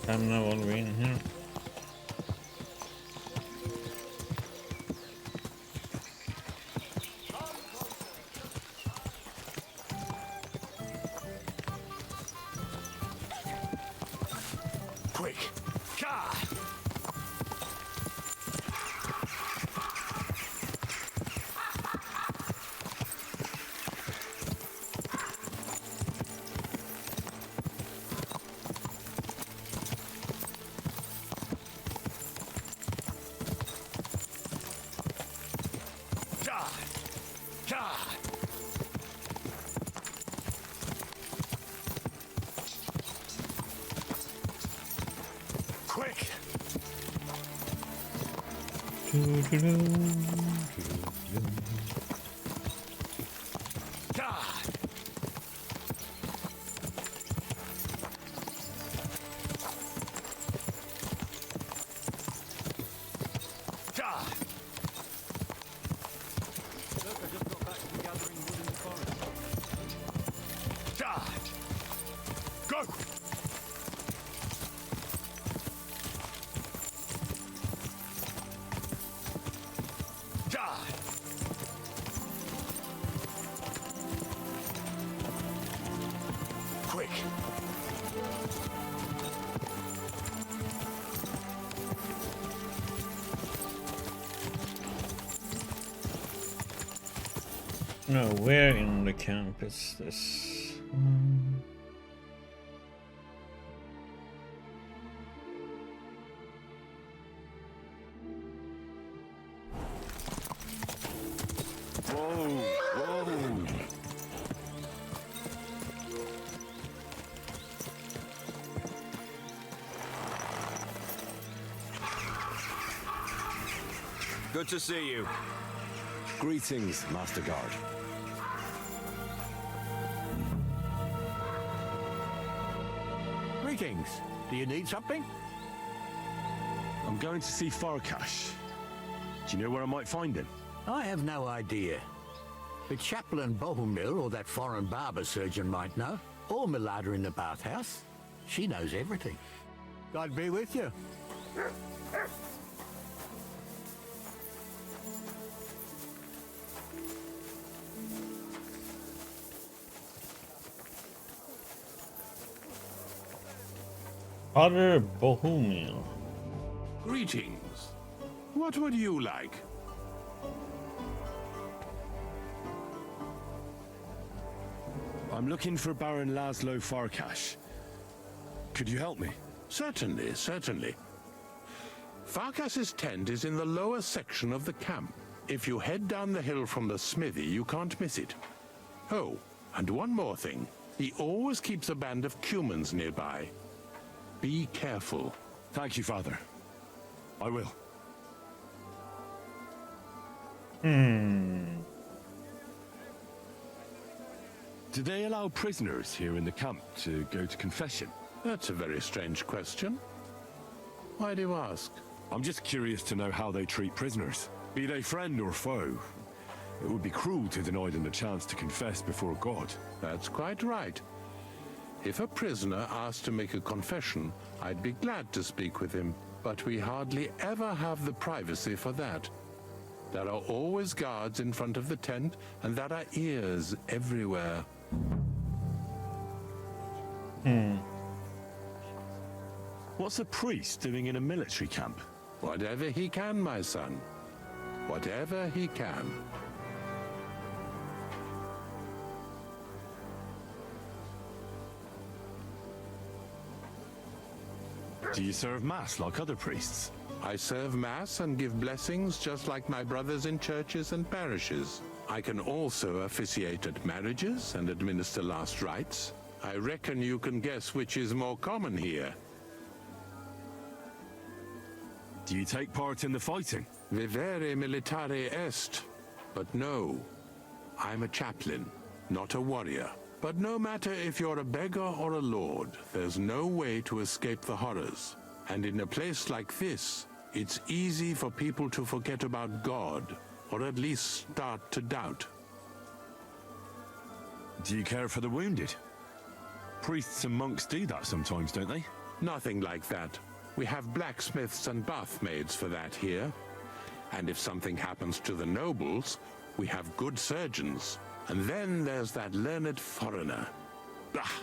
I'm not all in here. Quick. Ka! Quick! Go! Quick! No, where in the camp is this? Whoa! Whoa! Good to see you. Greetings, Master Guard. Greetings. Do you need something? I'm going to see Farkash. Do you know where I might find him? I have no idea. But Chaplain Bohumil or that foreign barber surgeon might know. Or Milada in the bathhouse. She knows everything. God be with you. Father Bohumil. Greetings. What would you like? I'm looking for Baron Laszlo Farkash. Could you help me? Certainly, certainly. Farkas's tent is in the lower section of the camp. If you head down the hill from the smithy, you can't miss it. Oh, and one more thing. He always keeps a band of Cumans nearby. Be careful. Thank you, Father. I will. Do they allow prisoners here in the camp to go to confession? That's a very strange question. Why do you ask? I'm just curious to know how they treat prisoners. Be they friend or foe. It would be cruel to deny them the chance to confess before God. That's quite right. If a prisoner asked to make a confession, I'd be glad to speak with him. But we hardly ever have the privacy for that. There are always guards in front of the tent, and there are ears everywhere. What's a priest doing in a military camp? Whatever he can, my son. Whatever he can. Do you serve Mass like other priests? I serve Mass and give blessings just like my brothers in churches and parishes. I can also officiate at marriages and administer last rites. I reckon you can guess which is more common here. Do you take part in the fighting? Vivere militare est. But no, I'm a chaplain, not a warrior. But no matter if you're a beggar or a lord, there's no way to escape the horrors. And in a place like this, it's easy for people to forget about God, or at least start to doubt. Do you care for the wounded? Priests and monks do that sometimes, don't they? Nothing like that. We have blacksmiths and bathmaids for that here. And if something happens to the nobles, we have good surgeons. And then there's that learned foreigner. Ah.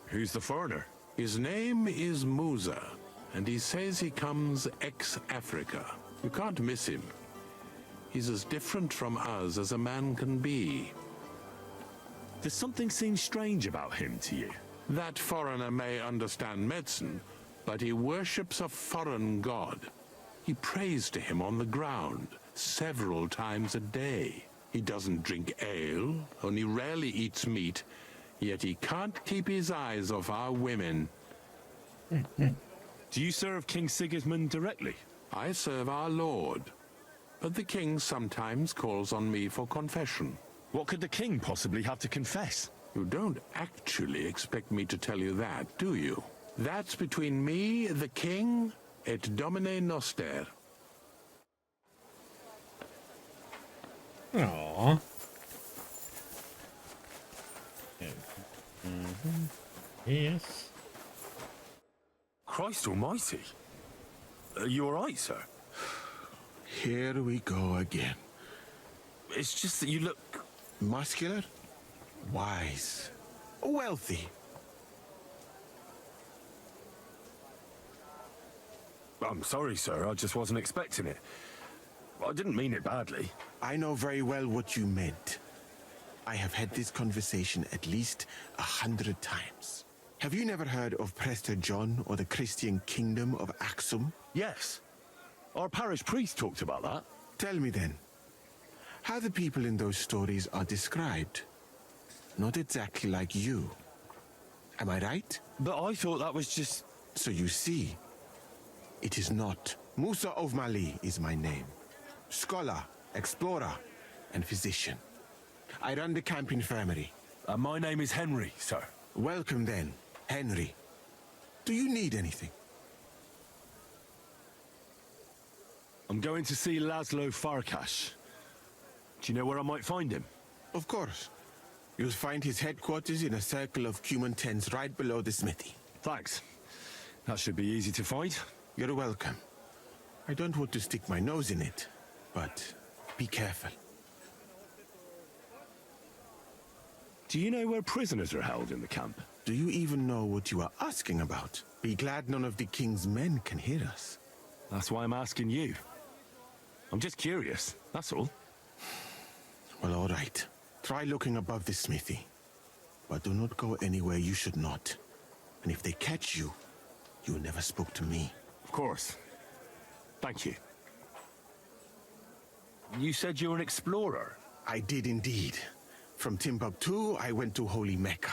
Who's the foreigner? His name is Musa, and he says he comes ex-Africa. You can't miss him. He's as different from us as a man can be. Does something seem strange about him to you? That foreigner may understand medicine, but he worships a foreign god. He prays to him on the ground several times a day. He doesn't drink ale, only rarely eats meat, yet he can't keep his eyes off our women. Do you serve King Sigismund directly? I serve our lord, but the king sometimes calls on me for confession. What could the king possibly have to confess? You don't actually expect me to tell you that, do you? That's between me, the king, et Domine Noster. Aww. Yes. Christ almighty. Are you all right, sir? Here we go again. It's just that you look... Muscular, wise, wealthy. I'm sorry, sir. I just wasn't expecting it. I didn't mean it badly. I know very well what you meant. I have had this conversation at least 100 times. Have you never heard of Prester John or the Christian Kingdom of Axum? Yes. Our parish priest talked about that. Tell me then, how the people in those stories are described. Not exactly like you. Am I right? But I thought that was just... So you see, it is not. Musa of Mali is my name. Scholar, explorer, and physician. I run the camp infirmary. My name is Henry, sir. Welcome then, Henry. Do you need anything? I'm going to see Laszlo Farkas. Do you know where I might find him? Of course. You'll find his headquarters in a circle of cumin tents right below the smithy. Thanks. That should be easy to find. You're welcome. I don't want to stick my nose in it, but be careful. Do you know where prisoners are held in the camp? Do you even know what you are asking about? Be glad none of the king's men can hear us. That's why I'm asking you. I'm just curious, that's all. Well, all right. Try looking above the smithy. But do not go anywhere you should not. And if they catch you, you never spoke to me. Of course. Thank you. You said you're an explorer? I did indeed. From Timbuktu, I went to Holy Mecca.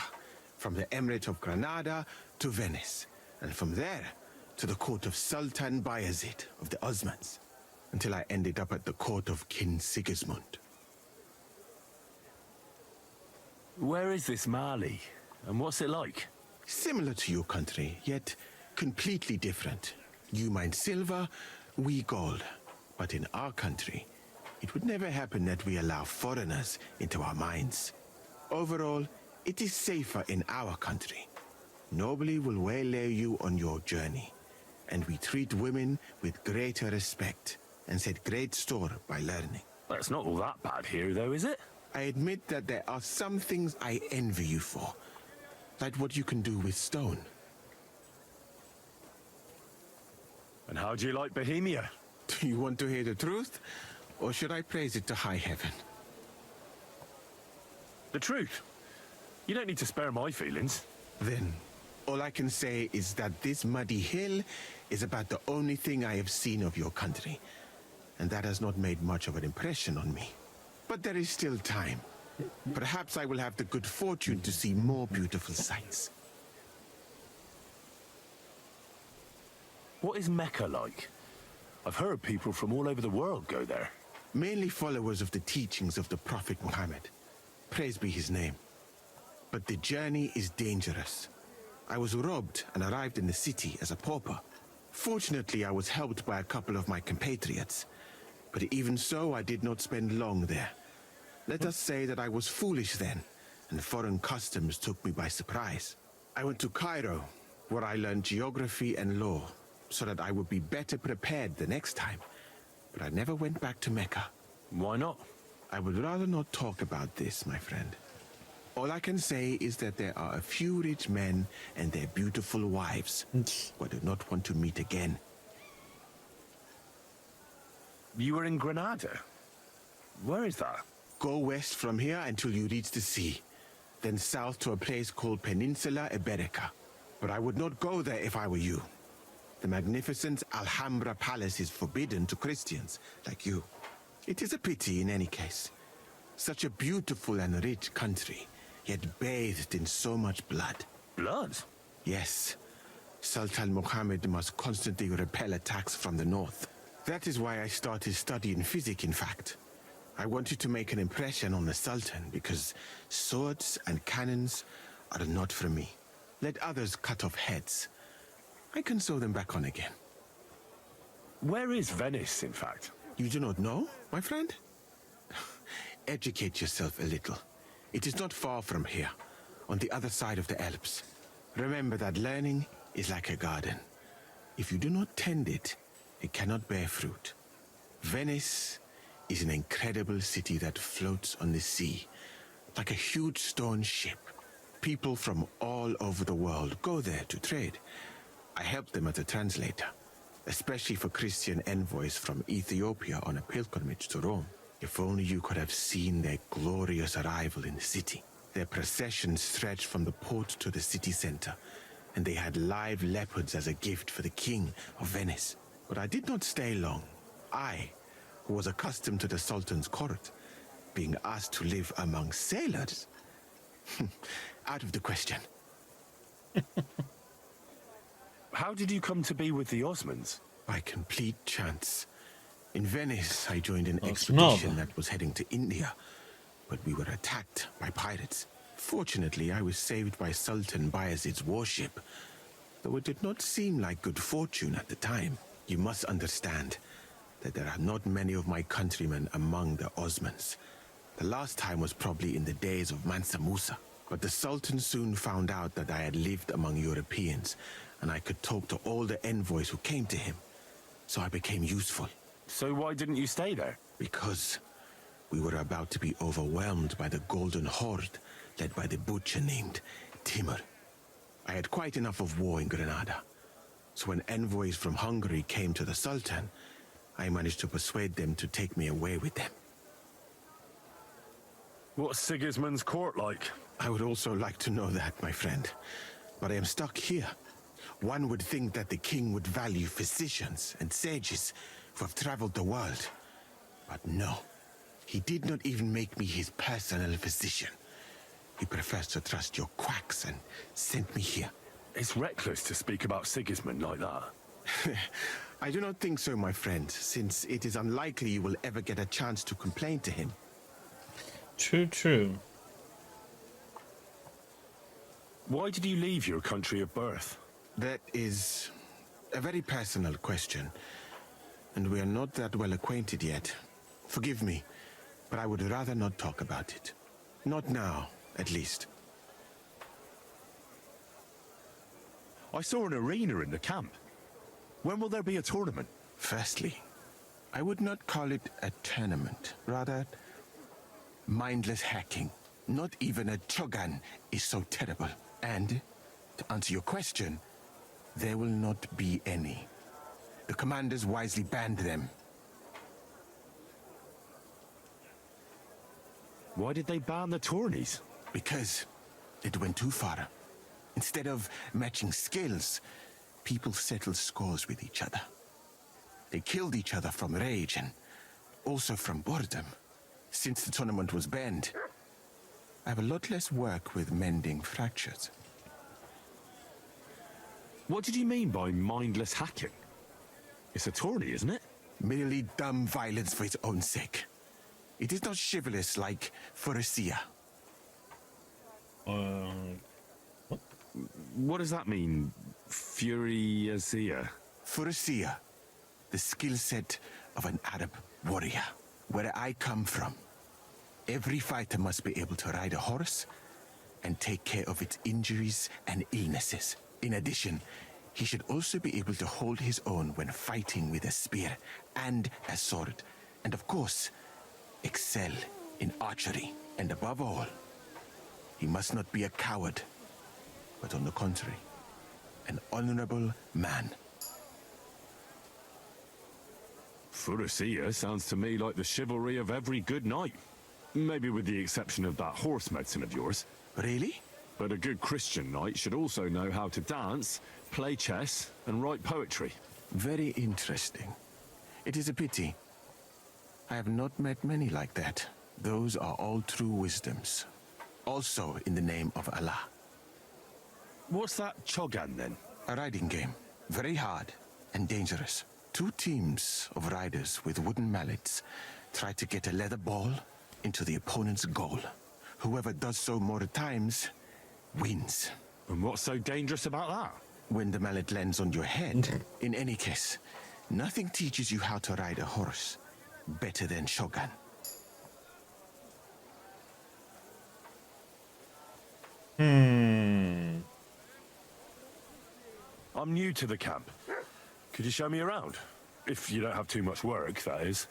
From the Emirate of Granada to Venice. And from there to the court of Sultan Bayezid of the Osmans. Until I ended up at the court of King Sigismund. Where is this Mali? And what's it like? Similar to your country, yet completely different. You mine silver, we gold. But in our country, it would never happen that we allow foreigners into our mines. Overall, it is safer in our country. Nobody will waylay you on your journey. And we treat women with greater respect and set great store by learning. That's not all that bad here, though, is it? I admit that there are some things I envy you for. Like what you can do with stone. And how do you like Bohemia? Do you want to hear the truth? Or should I praise it to high heaven? The truth. You don't need to spare my feelings. Then, All I can say is that this muddy hill is about the only thing I have seen of your country, and that has not made much of an impression on me. But there is still time. Perhaps I will have the good fortune to see more beautiful sights. What is Mecca like? I've heard people from all over the world go there. Mainly followers of the teachings of the Prophet Muhammad. Praise be his name. But the journey is dangerous. I was robbed and arrived in the city as a pauper. Fortunately, I was helped by a couple of my compatriots. But even so, I did not spend long there. Let us say that I was foolish then, and foreign customs took me by surprise. I went to Cairo, where I learned geography and law, so that I would be better prepared the next time. But I never went back to Mecca. Why not? I would rather not talk about this, my friend. All I can say is that there are a few rich men and their beautiful wives who I do not want to meet again. You were in Granada? Where is that? Go west from here until you reach the sea, then south to a place called Peninsula Iberica. But I would not go there if I were you. The magnificent Alhambra Palace is forbidden to Christians like you. It is a pity in any case. Such a beautiful and rich country, yet bathed in so much blood. Blood? Yes. Sultan Muhammad must constantly repel attacks from the north. That is why I started studying physics, in fact. I wanted to make an impression on the Sultan because swords and cannons are not for me. Let others cut off heads. I can sew them back on again. Where is Venice, in fact? You do not know, my friend? Educate yourself a little. It is not far from here, on the other side of the Alps. Remember that learning is like a garden. If you do not tend it, it cannot bear fruit. Venice is an incredible city that floats on the sea, like a huge stone ship. People from all over the world go there to trade. I helped them as a translator, especially for Christian envoys from Ethiopia on a pilgrimage to Rome. If only you could have seen their glorious arrival in the city. Their processions stretched from the port to the city center, and they had live leopards as a gift for the king of Venice. But I did not stay long. I, who was accustomed to the Sultan's court, being asked to live among sailors, out of the question. How did you come to be with the Osmans? By complete chance. In Venice, I joined an expedition that was heading to India, but we were attacked by pirates. Fortunately, I was saved by Sultan Bayezid's warship, though it did not seem like good fortune at the time. You must understand that there are not many of my countrymen among the Osmans. The last time was probably in the days of Mansa Musa. But the Sultan soon found out that I had lived among Europeans, and I could talk to all the envoys who came to him. So I became useful. So why didn't you stay there? Because we were about to be overwhelmed by the Golden Horde, led by the butcher named Timur. I had quite enough of war in Granada. So when envoys from Hungary came to the Sultan, I managed to persuade them to take me away with them. What's Sigismund's court like? I would also like to know that, my friend. But I am stuck here. One would think that the king would value physicians and sages who have traveled the world. But no. He did not even make me his personal physician. He prefers to trust your quacks and sent me here. It's reckless to speak about Sigismund like that. I do not think so, my friend, since it is unlikely you will ever get a chance to complain to him. True. Why did you leave your country of birth? That is a very personal question, and we are not that well acquainted yet. Forgive me, but I would rather not talk about it. Not now, at least. I saw an arena in the camp. When will there be a tournament? Firstly, I would not call it a tournament. Rather, mindless hacking. Not even a Chogan is so terrible. And, to answer your question, there will not be any. The commanders wisely banned them. Why did they ban the tourneys? Because it went too far. Instead of matching skills, people settled scores with each other. They killed each other from rage and also from boredom. Since the tournament was banned, I have a lot less work with mending fractures. What did you mean by mindless hacking? It's a tourney, isn't it? Merely dumb violence for its own sake. It is not chivalrous like Faurecia. What does that mean? Furiazia? Faurecia, the skill set of an Arab warrior. Where I come from, every fighter must be able to ride a horse and take care of its injuries and illnesses. In addition, he should also be able to hold his own when fighting with a spear and a sword. And of course, excel in archery. And above all, he must not be a coward, but on the contrary, an honorable man. Faurecia sounds to me like the chivalry of every good knight. Maybe with the exception of that horse medicine of yours. Really? But a good Christian knight should also know how to dance, play chess, and write poetry. Very interesting. It is a pity. I have not met many like that. Those are all true wisdoms. Also in the name of Allah. What's that Chogan then? A riding game. Very hard and dangerous. 2 teams of riders with wooden mallets try to get a leather ball into the opponent's goal. Whoever does so more times wins. And what's so dangerous about that? When the mallet lands on your head. In any case, nothing teaches you how to ride a horse better than Shogun. I'm new to the camp. Could you show me around? If you don't have too much work, that is.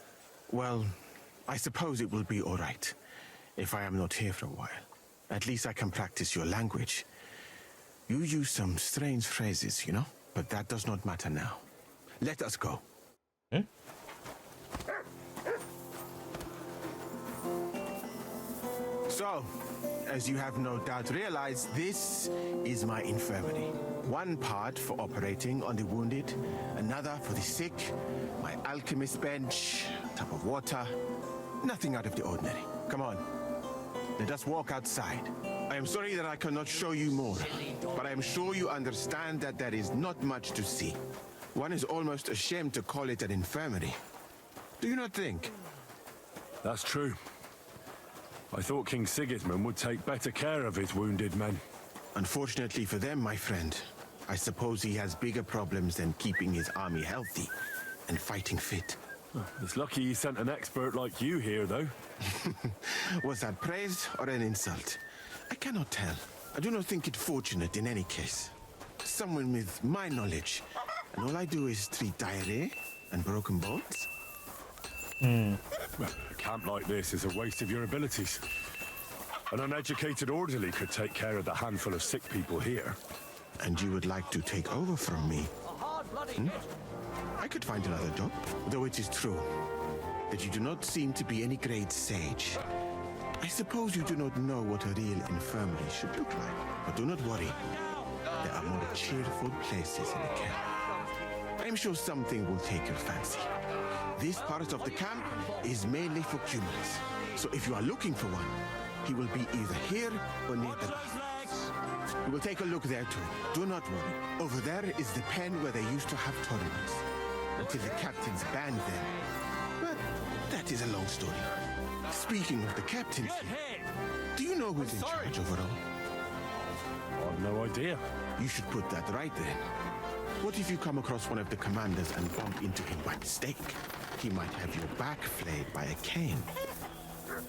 Well, I suppose it will be all right if I am not here for a while. At least I can practice your language. You use some strange phrases, you know? But that does not matter now. Let us go. So, as you have no doubt realized, this is my infirmary. One part for operating on the wounded, another for the sick, my alchemist bench, a tub of water. Nothing out of the ordinary. Come on, let us walk outside. I am sorry that I cannot show you more, but I am sure you understand that there is not much to see. One is almost ashamed to call it an infirmary. Do you not think? That's true. I thought King Sigismund would take better care of his wounded men. Unfortunately for them, my friend, I suppose he has bigger problems than keeping his army healthy and fighting fit. It's lucky he sent an expert like you here, though. Was that praise or an insult? I cannot tell. I do not think it fortunate in any case. Someone with my knowledge, and all I do is treat diarrhea and broken bones. Well, a camp like this is a waste of your abilities. An uneducated orderly could take care of the handful of sick people here. And you would like to take over from me? I could find another job, though it is true that you do not seem to be any great sage. I suppose you do not know what a real infirmary should look like. But do not worry. There are more cheerful places in the camp. I am sure something will take your fancy. This part of the camp is mainly for humans. So if you are looking for one, he will be either here or near the bath. We will take a look there too. Do not worry. Over there is the pen where they used to have tournaments. Until the captains banned them. But that is a long story. Speaking of the captains here, do you know who's in charge overall? I've no idea. You should put that right then. What if you come across one of the commanders and bump into him by mistake? He might have your back flayed by a cane.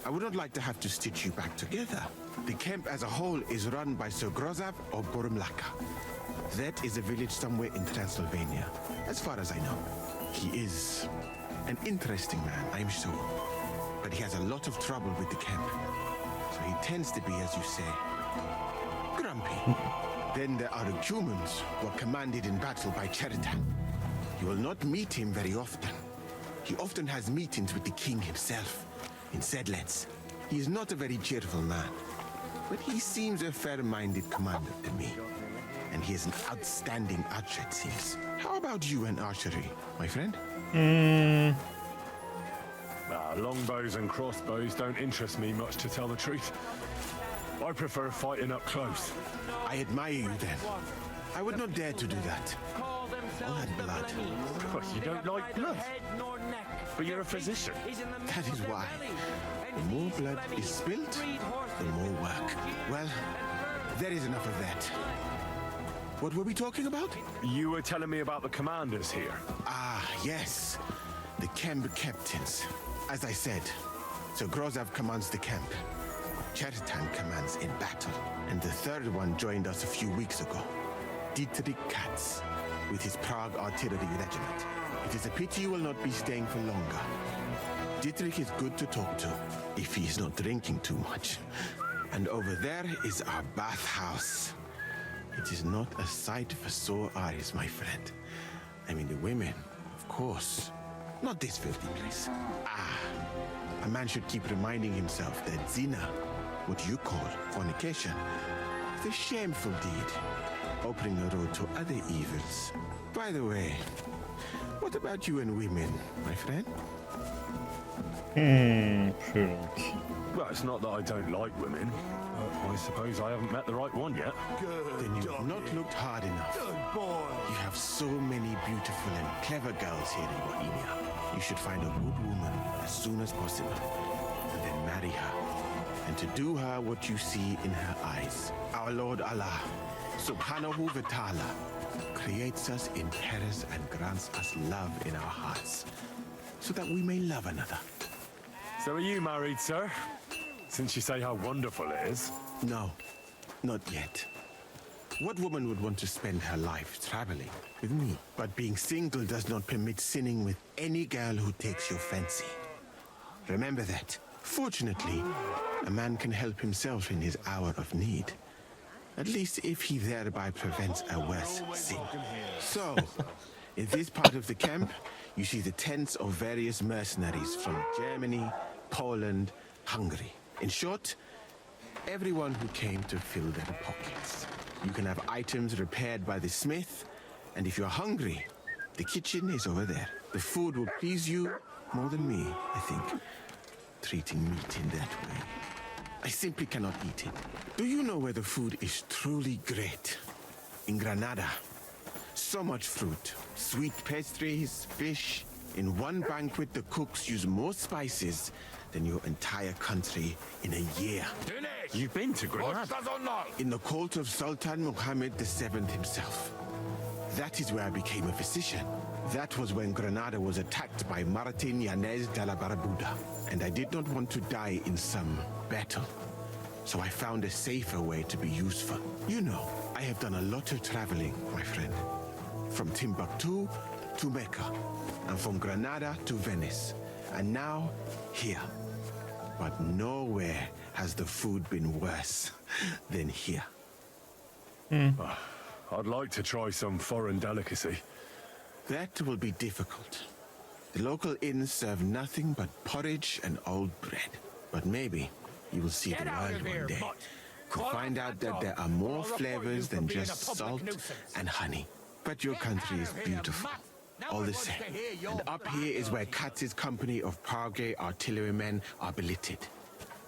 I would not like to have to stitch you back together. The camp as a whole is run by Sir Grozav or Borumlaka. That is a village somewhere in Transylvania, as far as I know. He is an interesting man, I'm sure. But he has a lot of trouble with the camp. So he tends to be, as you say, grumpy. Then there are the humans who are commanded in battle by Cheritan. You will not meet him very often. He often has meetings with the king himself in Sedlets. He is not a very cheerful man, but he seems a fair-minded commander to me. and he is an outstanding archer, it seems. How about you and archery, my friend? Longbows and crossbows don't interest me much, to tell the truth. I prefer fighting up close. I admire you then. I would not dare to do that. All that blood. You don't like blood, but you're a physician. That is why. The more blood is spilt, the more work. Well, there is enough of that. What were we talking about? You were telling me about the commanders here. Ah, yes. The camp captains. As I said, Sir Grozav commands the camp. Chertan commands in battle. And the third one joined us a few weeks ago. Dietrich Katz, with his Prague artillery regiment. It is a pity you will not be staying for longer. Dietrich is good to talk to, if he is not drinking too much. And over there is our bathhouse. It is not a sight for sore eyes, my friend. I mean, the women, of course. Not this filthy place. A man should keep reminding himself that zina, what you call fornication, is a shameful deed, opening a road to other evils. By the way, what about you and women, my friend? Prudent. Well, it's not that I don't like women. I suppose I haven't met the right one yet. Then you have not looked hard enough. You have so many beautiful and clever girls here in Bohemia. You should find a good woman as soon as possible, and then marry her. And to do her what you see in her eyes. Our Lord Allah, Subhanahu wa Ta'ala, creates us in pairs and grants us love in our hearts, so that we may love another. So are you married, sir? Since you say how wonderful it is. No, not yet. What woman would want to spend her life traveling with me? But being single does not permit sinning with any girl who takes your fancy. Remember that. Fortunately, a man can help himself in his hour of need. At least if he thereby prevents a worse sin. So, in this part of the camp, you see the tents of various mercenaries from Germany, Poland, Hungary. In short, everyone who came to fill their pockets. You can have items repaired by the smith, and if you're hungry, the kitchen is over there. The food will please you more than me, I think, treating meat in that way. I simply cannot eat it. Do you know where the food is truly great? In Granada. So much fruit, sweet pastries, fish. In one banquet, the cooks use more spices than your entire country in a year. You've been to Granada? In the court of Sultan Muhammad VII himself. That is where I became a physician. That was when Granada was attacked by Martin Yanez de la Barbuda. And I did not want to die in some battle. So I found a safer way to be useful. You know, I have done a lot of traveling, my friend. From Timbuktu to Mecca. And from Granada to Venice. And now, here. But nowhere has the food been worse than here. I'd like to try some foreign delicacy. That will be difficult. The local inns serve nothing but porridge and old bread. But maybe you will see the world one day. To find out that there are more flavors than just salt and honey. But your country is beautiful. All the same. And up here is where Katz's company of Prague artillerymen are billeted.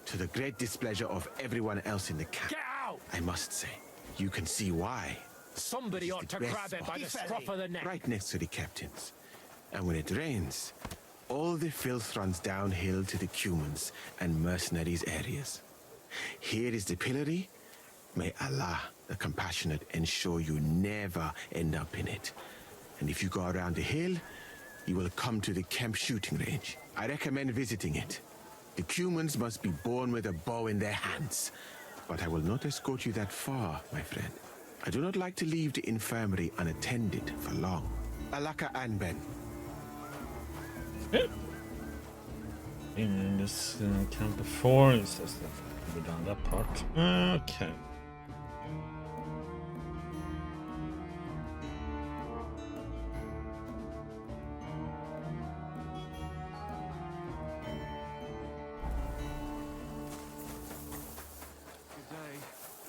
To the great displeasure of everyone else in the camp. Get out! I must say, you can see why. Somebody ought to grab it by the scruff of the neck. Right next to the captains. And when it rains, all the filth runs downhill to the Cumans and mercenaries areas. Here is the pillory. May Allah, the compassionate, ensure you never end up in it. And if you go around the hill, you will come to the camp shooting range. I recommend visiting it. The Cumans must be born with a bow in their hands. But I will not escort you that far, my friend. I do not like to leave the infirmary unattended for long. Alaka Anben. In this camp before, it says that we've done that part. Okay.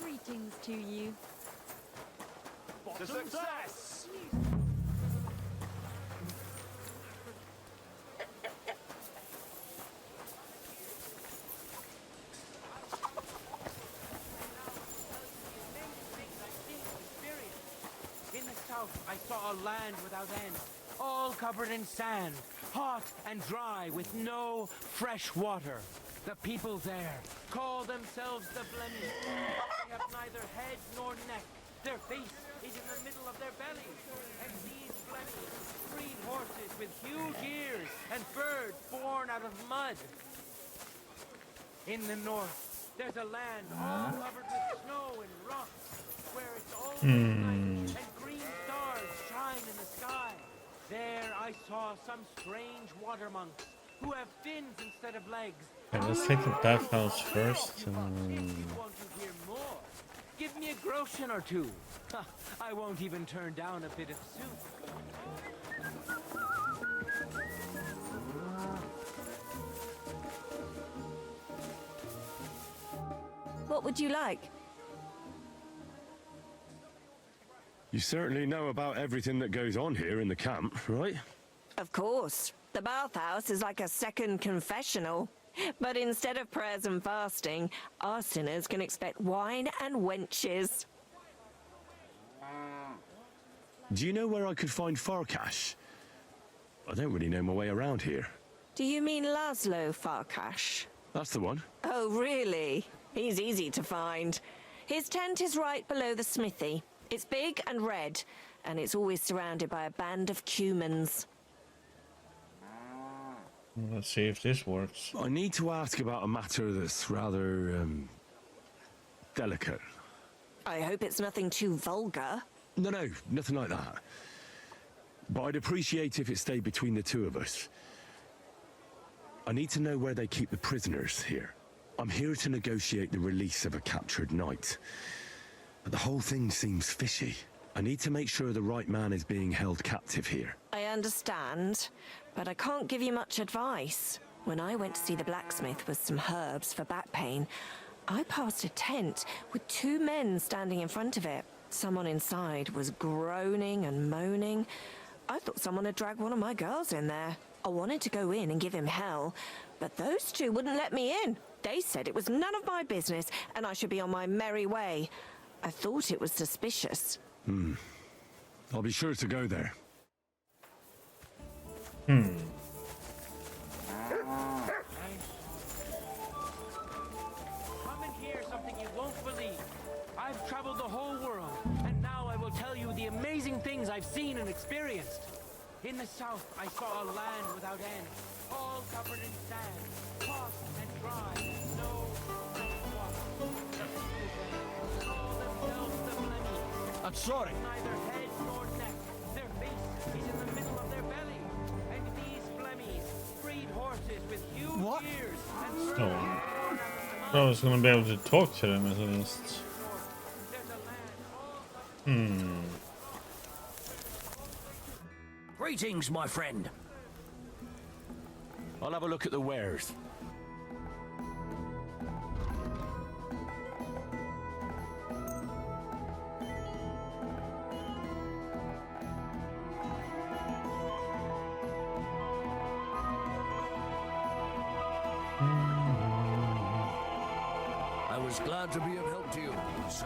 Greetings to you. To success! In the south, I saw a land without end, all covered in sand, hot and dry with no fresh water. The people there call themselves the Blennies. They have neither head nor neck. Their face is in the middle of their bellies. And these Blennies breed horses with huge ears and birds born out of mud. In the north, there's a land all covered with snow and rocks, where it's always night and green stars shine in the sky. There I saw some strange water monks who have fins instead of legs. Okay, let's take the bathhouse first. If you want to hear more, give me a groschen or two. I won't even turn down a bit of soup. What would you like? You certainly know about everything that goes on here in the camp, right? Of course. The bathhouse is like a second confessional. But instead of prayers and fasting, our sinners can expect wine and wenches. Do you know where I could find Farkash? I don't really know my way around here. Do you mean Laszlo Farkash? That's the one. Oh, really? He's easy to find. His tent is right below the smithy. It's big and red, and it's always surrounded by a band of cumans. Let's see if this works. I need to ask about a matter that's rather, delicate. I hope it's nothing too vulgar. No, nothing like that. But I'd appreciate if it stayed between the two of us. I need to know where they keep the prisoners here. I'm here to negotiate the release of a captured knight. But the whole thing seems fishy. I need to make sure the right man is being held captive here. I understand, but I can't give you much advice. When I went to see the blacksmith with some herbs for back pain, I passed a tent with two men standing in front of it. Someone inside was groaning and moaning. I thought someone had dragged one of my girls in there. I wanted to go in and give him hell, but those two wouldn't let me in. They said it was none of my business and I should be on my merry way. I thought it was suspicious. I'll be sure to go there. Come and hear something you won't believe. I've traveled the whole world, and now I will tell you the amazing things I've seen and experienced. In the south, I saw a land without end, all covered in sand, hot and dry, no fresh water. The people there call themselves the Blennies. I'm sorry. Neither head nor neck. Their face is in the middle of their belly. And these Blennies breed horses with huge ears and birds So, born out of the mud. I was gonna be able to talk to them at least. Greetings, my friend. I'll have a look at the wares. I was glad to be of help to you, sir.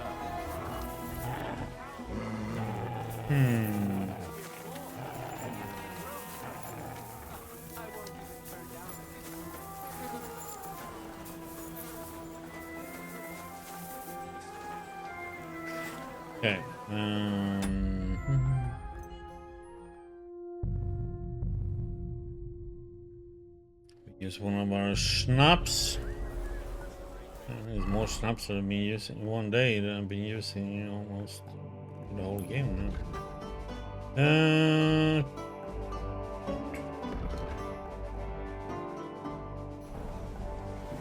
Okay. Use one of our schnapps. There's more schnapps that I've been using in one day than I've been using almost the whole game now.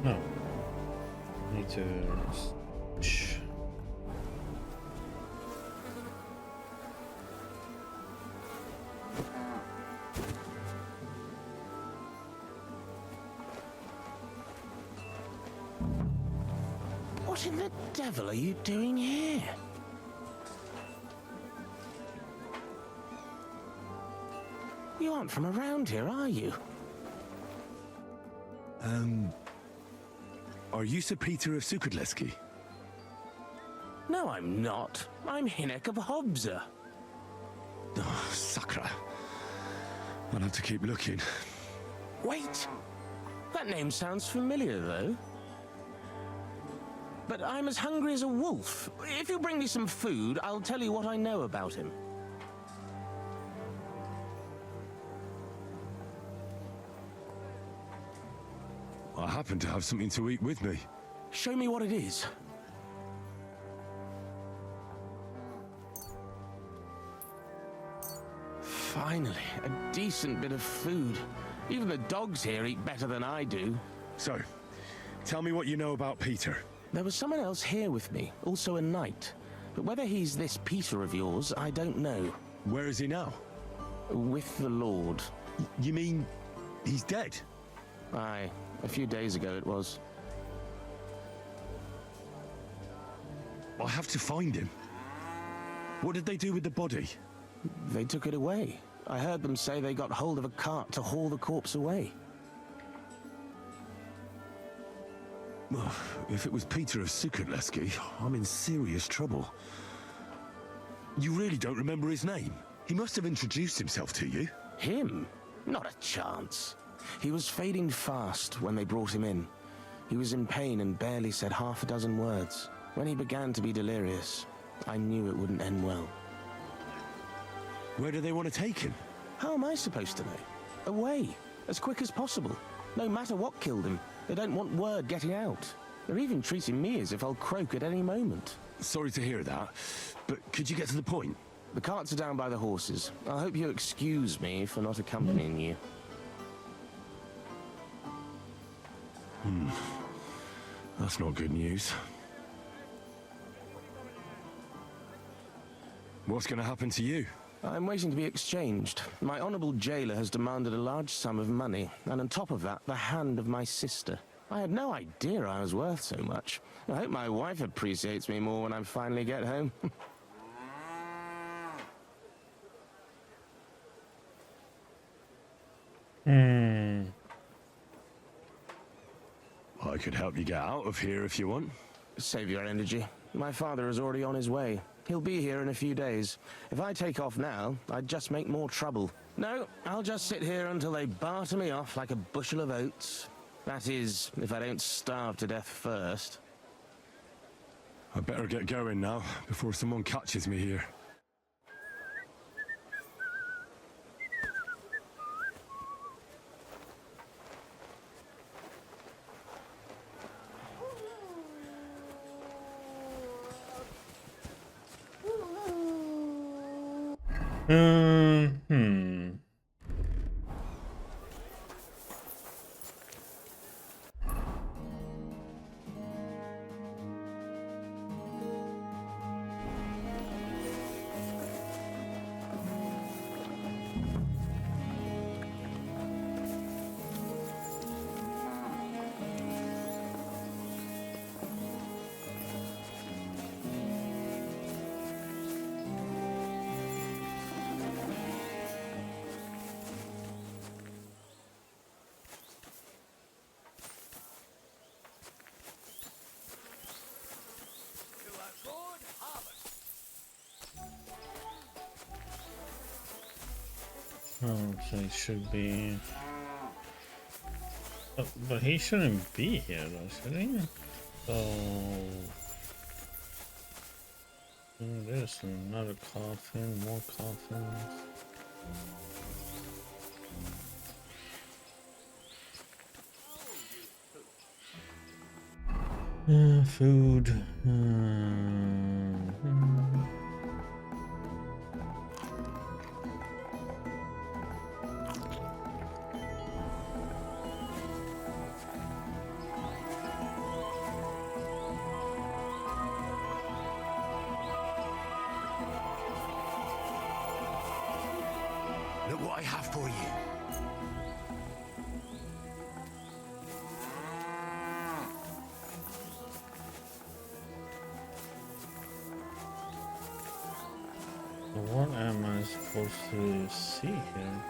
No. Need to. What in the devil are you doing here? You aren't from around here, are you? Are you Sir Peter of Sukadleski? No, I'm not. I'm Hinek of Hobza. Oh, Sakra. I'll have to keep looking. Wait! That name sounds familiar, though. But I'm as hungry as a wolf. If you bring me some food, I'll tell you what I know about him. I happen to have something to eat with me. Show me what it is. Finally, a decent bit of food. Even the dogs here eat better than I do. So, tell me what you know about Peter. There was someone else here with me, also a knight. But whether he's this Peter of yours, I don't know. Where is he now? With the Lord. You mean he's dead? Aye, a few days ago it was. I have to find him. What did they do with the body? They took it away. I heard them say they got hold of a cart to haul the corpse away. Well, if it was Peter of Sukadleski, I'm in serious trouble. You really don't remember his name? He must have introduced himself to you. Him? Not a chance. He was fading fast when they brought him in. He was in pain and barely said half a dozen words. When he began to be delirious, I knew it wouldn't end well. Where do they want to take him? How am I supposed to know? Away, as quick as possible. No matter what killed him, they don't want word getting out. They're even treating me as if I'll croak at any moment. Sorry to hear that, but could you get to the point? The carts are down by the horses. I hope you'll excuse me for not accompanying you. That's not good news. What's going to happen to you? I'm waiting to be exchanged. My honourable jailer has demanded a large sum of money, and on top of that, the hand of my sister. I had no idea I was worth so much. I hope my wife appreciates me more when I finally get home. I could help you get out of here if you want. Save your energy. My father is already on his way. He'll be here in a few days. If I take off now, I'd just make more trouble. No, I'll just sit here until they barter me off like a bushel of oats. That is, if I don't starve to death first. I better get going now, before someone catches me here. So he should be... But he shouldn't be here though, should he? So... There's another coffin, more coffins. Food. Look what I have for you. What am I supposed to see here?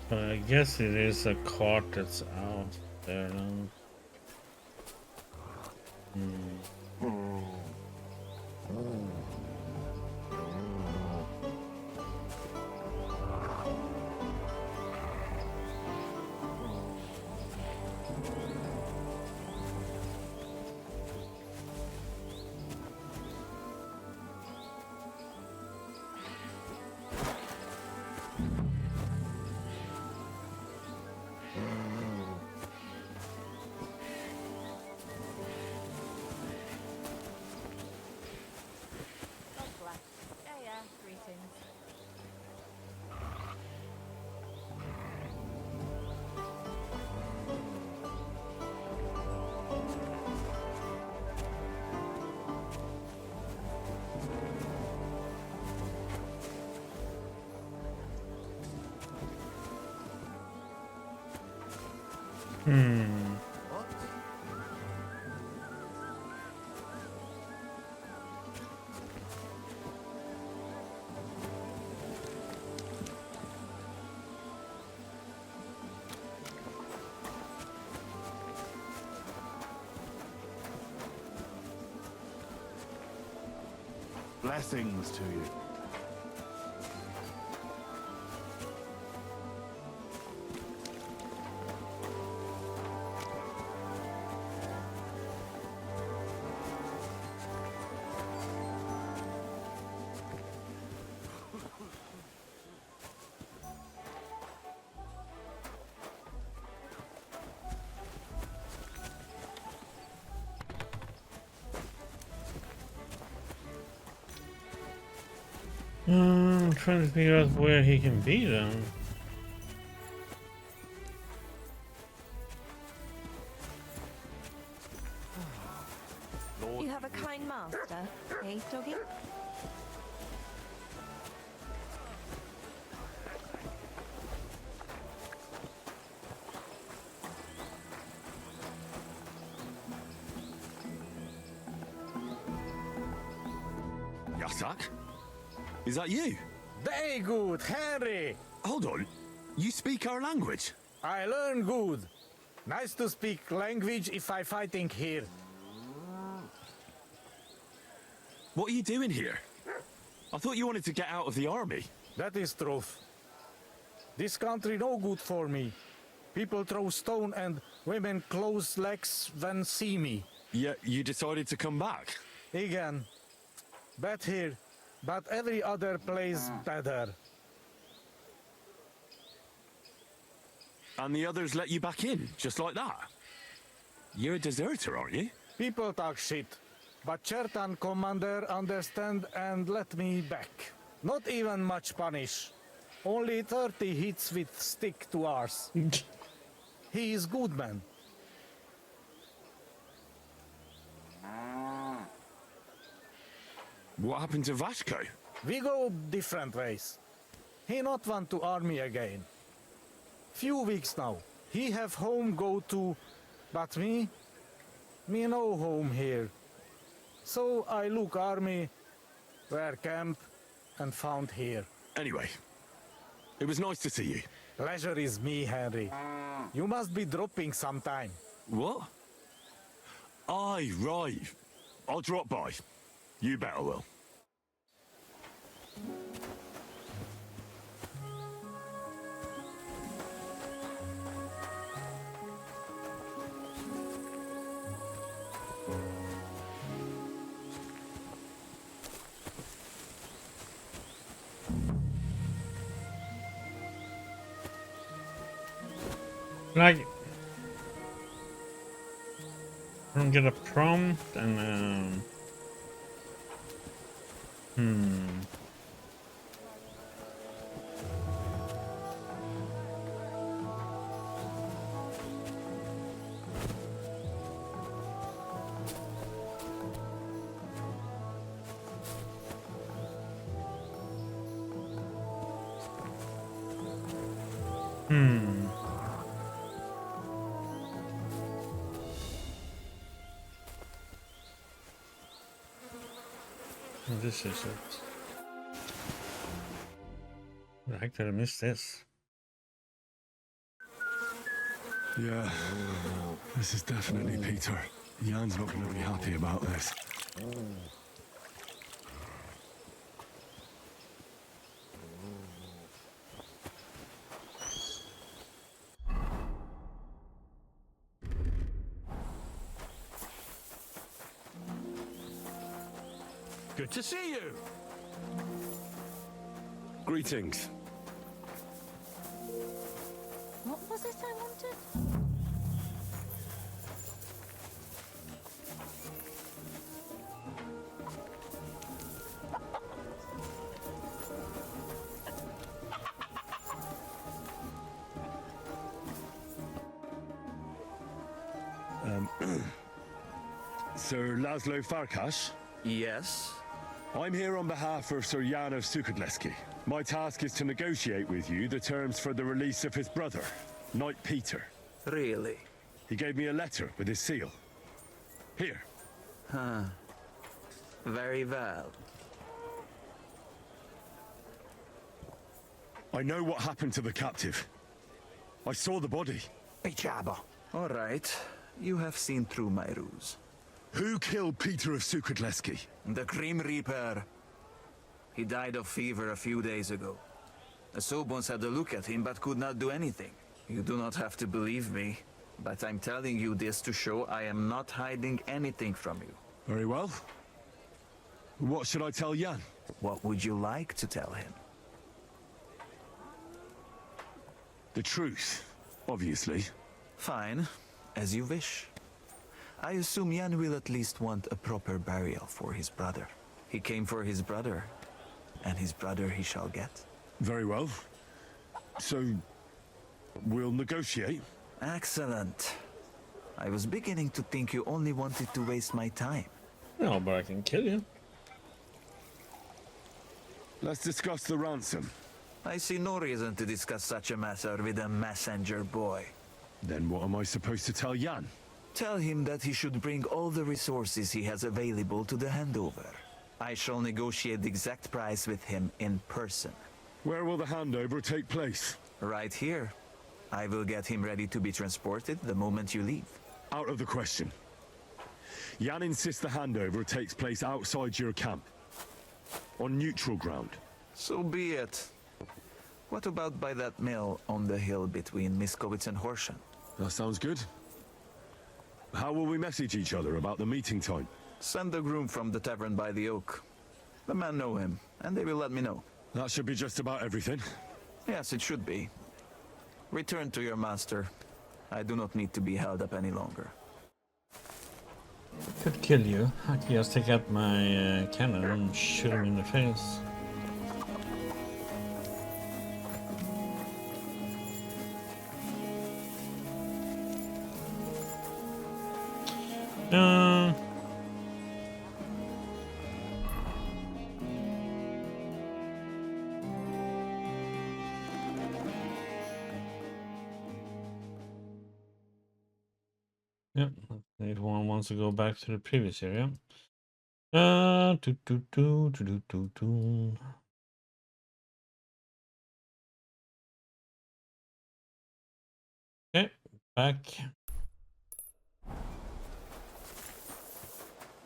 But I guess it is a cart that's out there now. Blessings to you. I'm trying to figure out where he can be then. You have a kind master, eh, doggy? Yasak? Is that you? Very good, Henry. Hold on. You speak our language? I learn good. Nice to speak language if I fighting here. What are you doing here? I thought you wanted to get out of the army. That is truth. This country no good for me. People throw stone and women close legs when see me. Yet you decided to come back? Again. Bad here, but every other place better. And the others let you back in, just like that? You're a deserter, aren't you? People talk shit, but Chertan commander understand and let me back. Not even much punish. Only 30 hits with stick to ours. He is good man. What happened to Vasco? We go different ways. He not want to army again. Few weeks now. He have home go to, but me no home here. So I look army, where camp, and found here. Anyway, it was nice to see you. Pleasure is me, Henry. You must be dropping sometime. What? Aye, right. I'll drop by. You bet I will. Like, I don't get a prompt and this is it. The heck did I miss this? Yeah, this is definitely Peter. Jan's not going to be happy about this. Good to see you. Greetings. What was it I wanted? Sir Laszlo Farkas? Yes? I'm here on behalf of Sir Jan of Sukadleski. My task is to negotiate with you the terms for the release of his brother, Knight Peter. Really? He gave me a letter with his seal. Here. Huh. Very well. I know what happened to the captive. I saw the body. Bichaba. All right. You have seen through my ruse. Who killed Peter of Sukadleski? The Grim Reaper. He died of fever a few days ago. The Sobons had a look at him but could not do anything. You do not have to believe me, but I'm telling you this to show I am not hiding anything from you. Very well. What should I tell Jan? What would you like to tell him? The truth, obviously. Fine, as you wish. I assume Jan will at least want a proper burial for his brother. He came for his brother, and his brother he shall get. Very well. So, we'll negotiate? Excellent. I was beginning to think you only wanted to waste my time. No, but I can kill you. Let's discuss the ransom. I see no reason to discuss such a matter with a messenger boy. Then what am I supposed to tell Jan? Tell him that he should bring all the resources he has available to the handover. I shall negotiate the exact price with him in person. Where will the handover take place? Right here. I will get him ready to be transported the moment you leave. Out of the question. Jan insists the handover takes place outside your camp. On neutral ground. So be it. What about by that mill on the hill between Miskowitz and Horsham? That sounds good. How will we message each other about the meeting time? Send the groom from the tavern by the oak. The men know him, and they will let me know. That should be just about everything. Yes, it should be. Return to your master. I do not need to be held up any longer. I could kill you. I could just take out my cannon and shoot him in the face. Yep. If one wants to go back to the previous area. Do, do, do, do, do, do, do. Okay, back.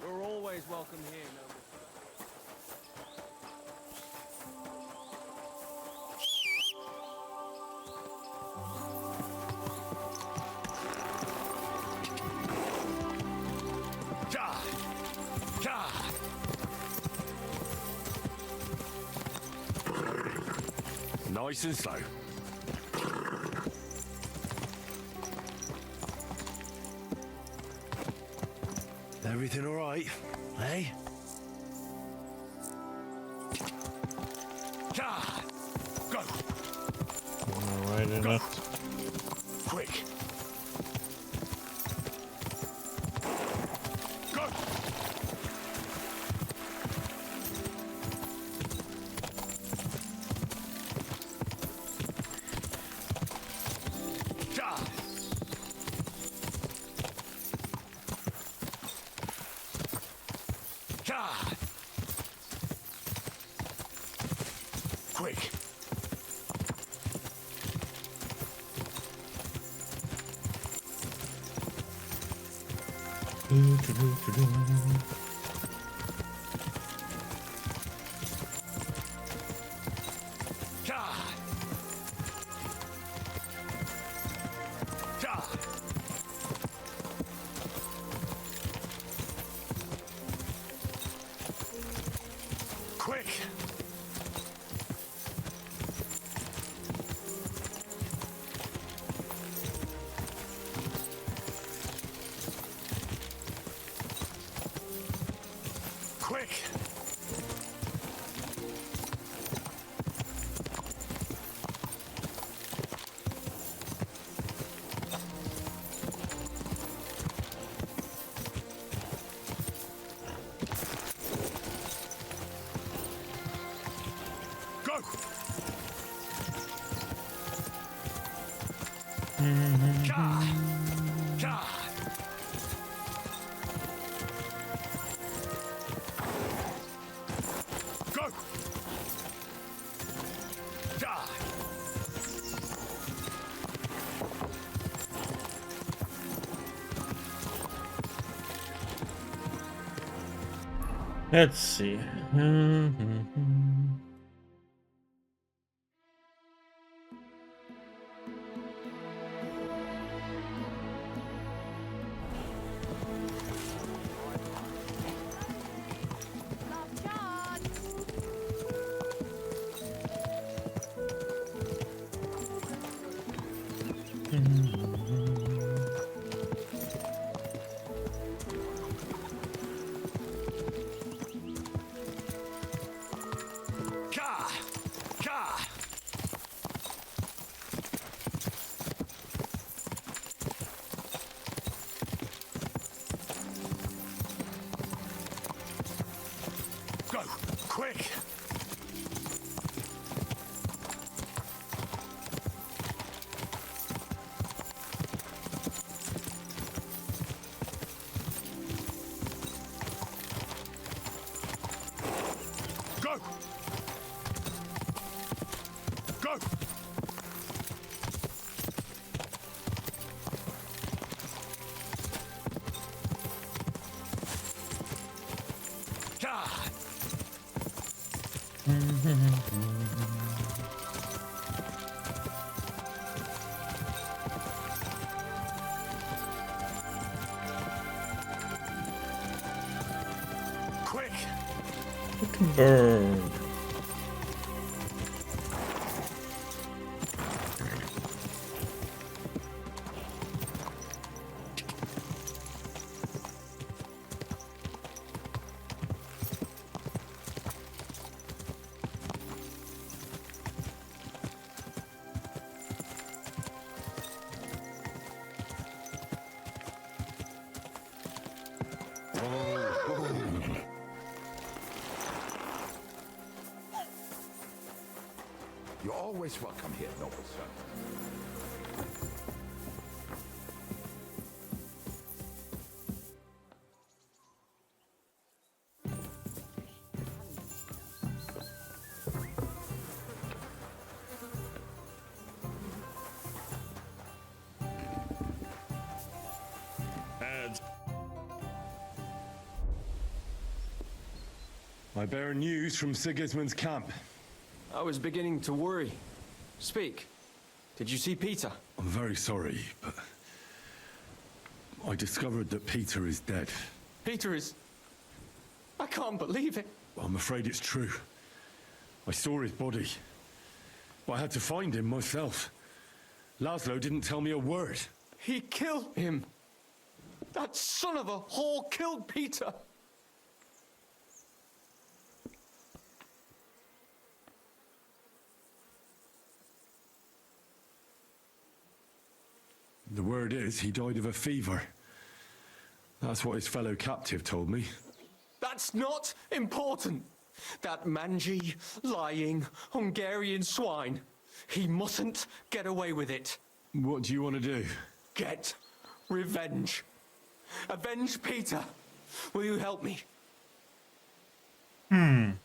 You're always welcome here, noble. Nice and slow. Everything all right, eh? Go. All right, enough. Quick. Go. Quick. Quick. Quick. Go. Go. Let's see. Go. Quick. Go. Go. Quick. Bird. You're always welcome here, noble sir. I bear news from Sigismund's camp. I was beginning to worry. Speak. Did you see Peter? I'm very sorry, but I discovered that Peter is dead. Peter is... I can't believe it. I'm afraid it's true. I saw his body, but I had to find him myself. Laszlo didn't tell me a word. He killed him. That son of a whore killed Peter. The word is he died of a fever. That's what his fellow captive told me. That's not important. That mangy, lying, Hungarian swine. He mustn't get away with it. What do you want to do? Get revenge. Avenge Peter. Will you help me? I've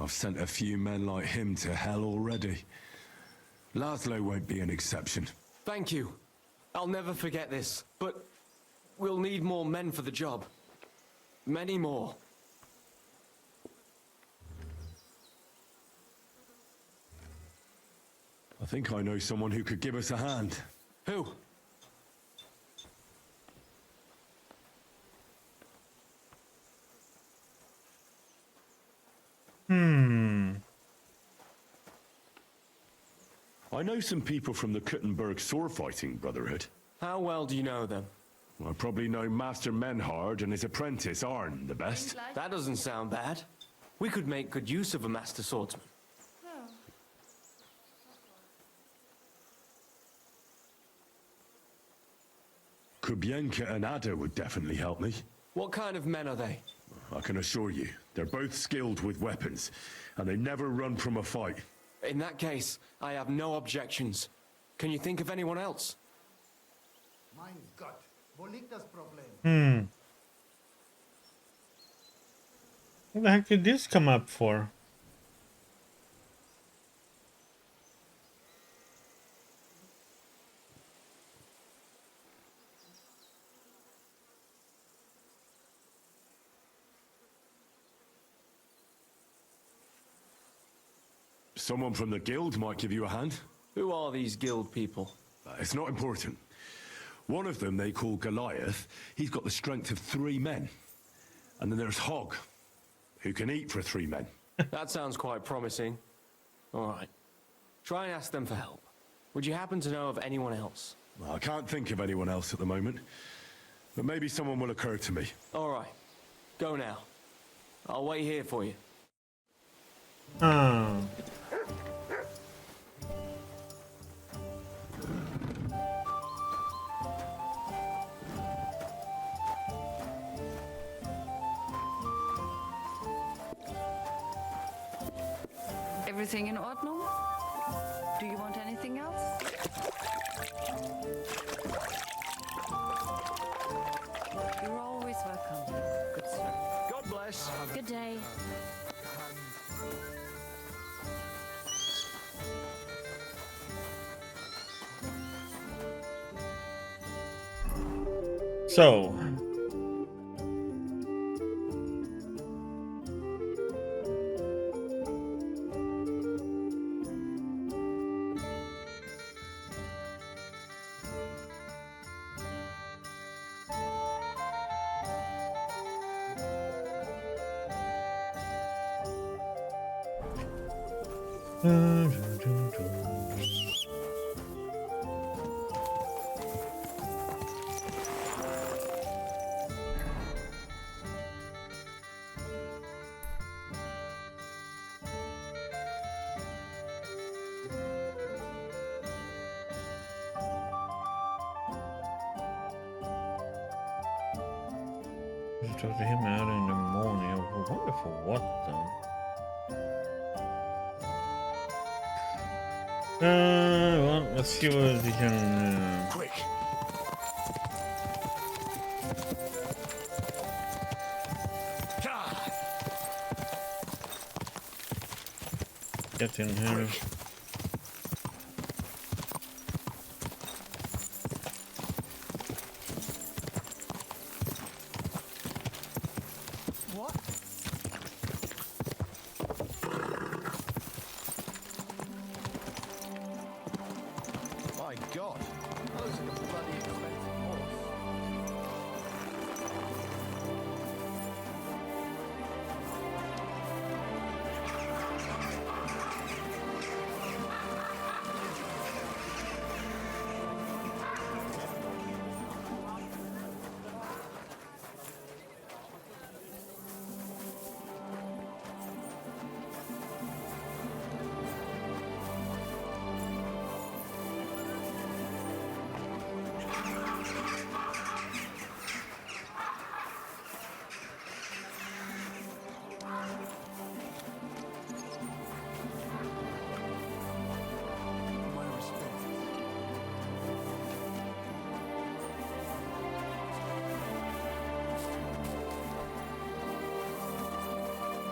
sent a few men like him to hell already. Laszlo won't be an exception. Thank you. I'll never forget this, but we'll need more men for the job. Many more. I think I know someone who could give us a hand. Who? I know some people from the Kuttenberg sword fighting brotherhood. How well do you know them? I probably know Master Menhard and his apprentice Arn the best. That doesn't sound bad. We could make good use of a master swordsman. Kubienka and Ada would definitely help me. What kind of men are they? I can assure you, they're both skilled with weapons, and they never run from a fight. In that case, I have no objections. Can you think of anyone else? Mein Gott, wo liegt das Problem? What the heck did this come up for? Someone from the guild might give you a hand. Who are these guild people? It's not important. One of them they call Goliath. He's got the strength of 3 men. And then there's Hog, who can eat for 3 men. That sounds quite promising. All right. Try and ask them for help. Would you happen to know of anyone else? Well, I can't think of anyone else at the moment. But maybe someone will occur to me. All right. Go now. I'll wait here for you. Everything in Ordnung? Do you want anything else? You're always welcome, good sir. God bless. Good day. So, talk to him out in the morning. I wonder for what though. Well, let's see what we can. Quick! Get in here. God. Those are the bloody expensive horse.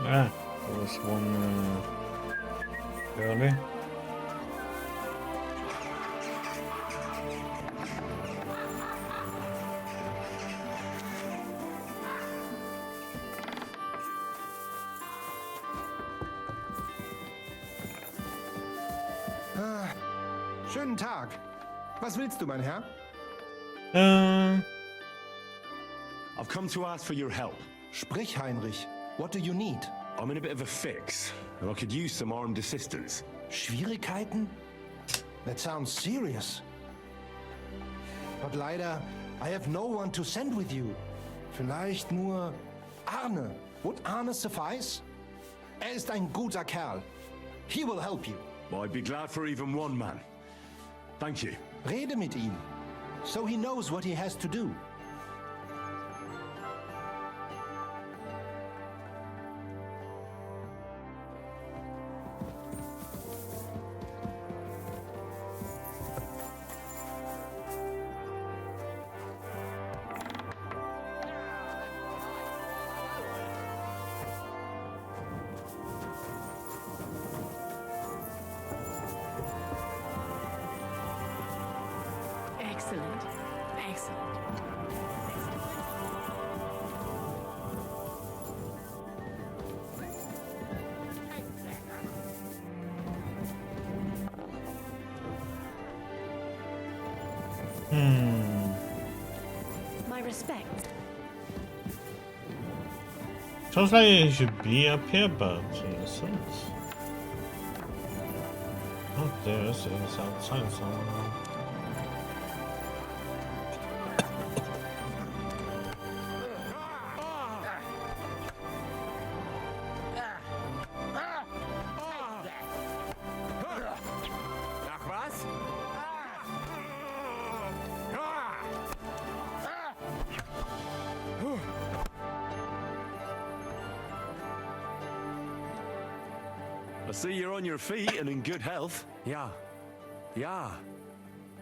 Ah, there was one early. Schönen Tag. Was willst du, mein Herr? I've come to ask for your help. Sprich, Heinrich. What do you need? I'm in a bit of a fix, and I could use some armed assistance. Schwierigkeiten? That sounds serious. But leider, I have no one to send with you. Vielleicht nur Arne. Would Arne suffice? Ist ein guter Kerl. He will help you. Well, I'd be glad for even one man. Thank you. Rede mit ihm, so he knows what he has to do. Excellent. Excellent. My respect. Sounds like it should be up here, but in a sense. Oh, there it is outside somewhere. Ach was? I see you're on your feet and in good health. Ja. Ja.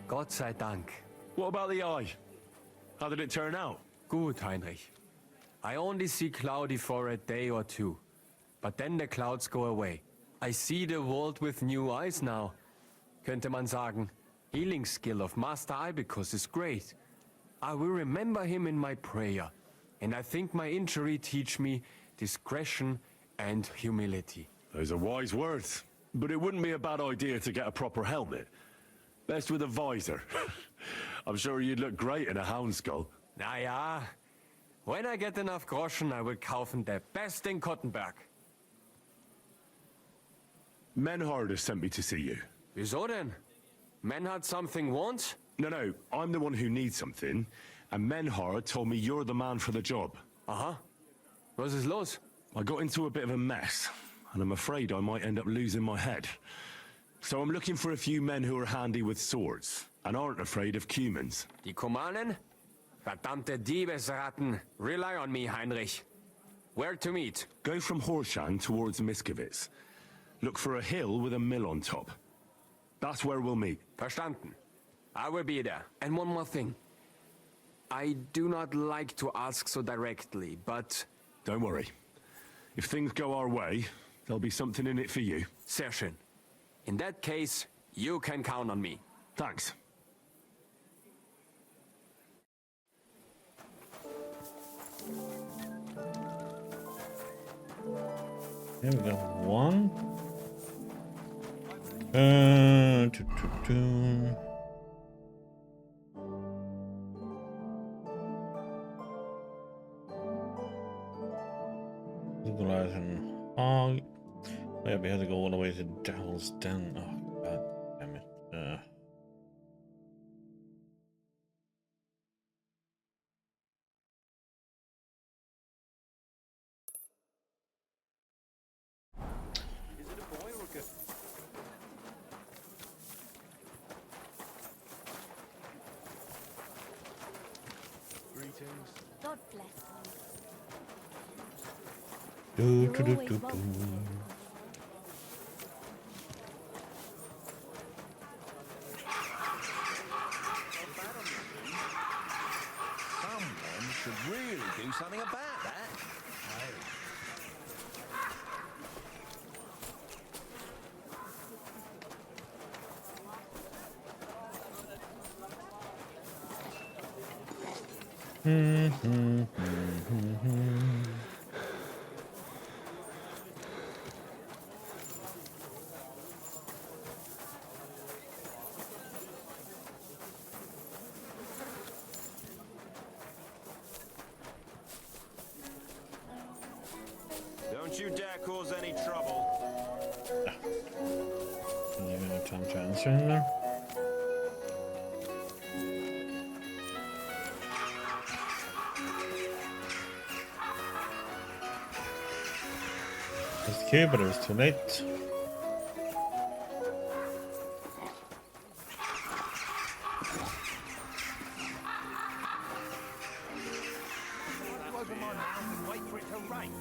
Gott sei Dank. What about the eye? How did it turn out? Gut, Heinrich. I only see cloudy for a day or two. But then the clouds go away. I see the world with new eyes now. Könnte man sagen, healing skill of Master Ibicus is great. I will remember him in my prayer. And I think my injury teach me discretion and humility. Those are wise words. But it wouldn't be a bad idea to get a proper helmet. Best with a visor. I'm sure you'd look great in a hound skull. Na ja, when I get enough groschen, I will kaufen the best in Kottenberg. Menhard has sent me to see you. Wieso denn? Menhard something want? No, I'm the one who needs something. And Menhard told me you're the man for the job. Aha. Was ist los? I got into a bit of a mess. And I'm afraid I might end up losing my head. So I'm looking for a few men who are handy with swords. And aren't afraid of cumans. Die Kumanen? Verdammte Diebesratten. Rely on me, Heinrich. Where to meet? Go from Horsham towards Miskovitz. Look for a hill with a mill on top. That's where we'll meet. Verstanden. I will be there. And one more thing. I do not like to ask so directly, but... Don't worry. If things go our way, there'll be something in it for you. Sehr schön. In that case, you can count on me. Thanks. Here we go. One. Goliath and Hog. Yeah, we had to go all the way to Devil's Den. Oh, god damn it. Is it a boy or a girl? Greetings. God bless Do, You're do, do, always do, welcome. do. Someone should really do something about that. Don't you dare cause any trouble. Can you give me time to answer him there? It's cute, but it was too late. Open my mouth and wait for it to rain.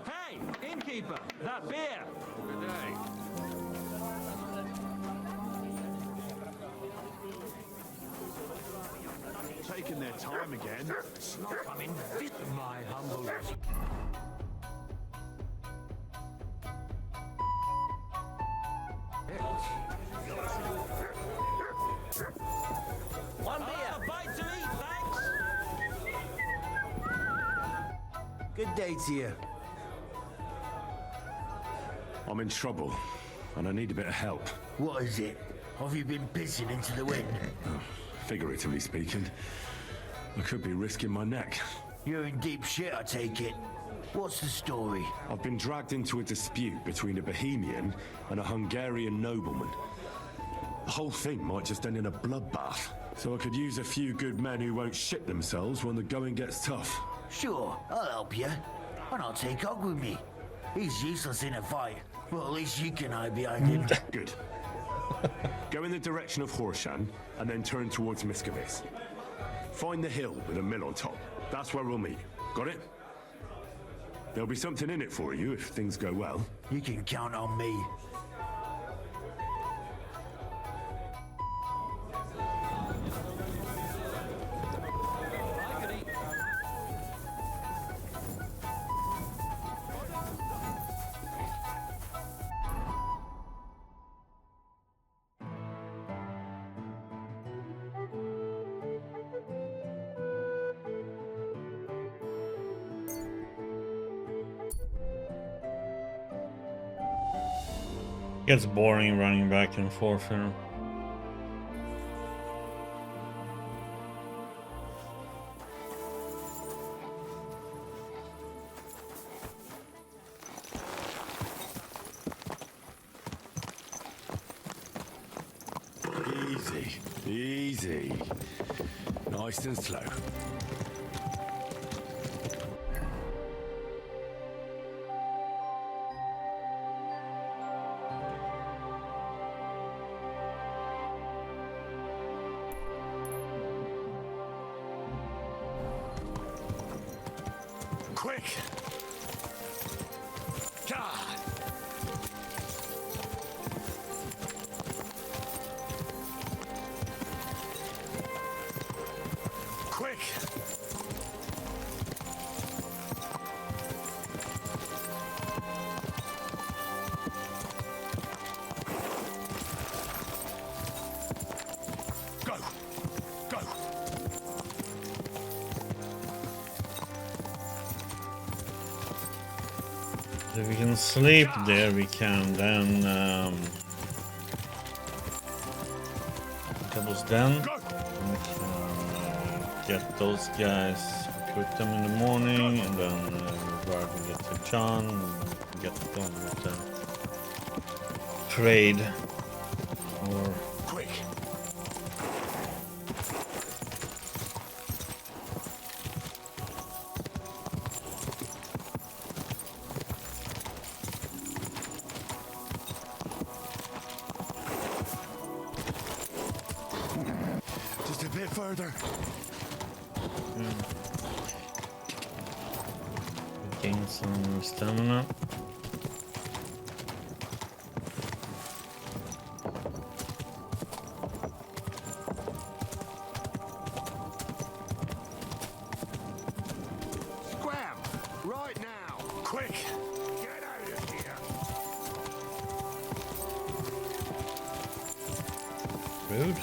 Hey, innkeeper, that beer. Good day. Taking their time again. I'm in my humble. One beer. A bite to eat, thanks. Good day to you. I'm in trouble, and I need a bit of help. What is it? Have you been pissing into the wind? Figuratively speaking, I could be risking my neck. You're in deep shit, I take it. What's the story? I've been dragged into a dispute between a Bohemian and a Hungarian nobleman. The whole thing might just end in a bloodbath, so I could use a few good men who won't shit themselves when the going gets tough. Sure, I'll help you. And I'll take Og with me. He's useless in a fight, but at least you can hide behind him. Good. Go in the direction of Horshan, and then turn towards Miscavis. Find the hill with a mill on top. That's where we'll meet. Got it? There'll be something in it for you if things go well. You can count on me. Gets boring running back and forth here. Easy, easy. Nice and slow. Quick! God! Quick! Go! Go! If we can sleep there, we can then Devil's Den. We can get those guys, recruit them in the morning, and then we'll go out and get to John and get going with the trade. Or quick. Just a bit further. gain some stamina. Scram! Right now! Quick! Get out of here! Rude.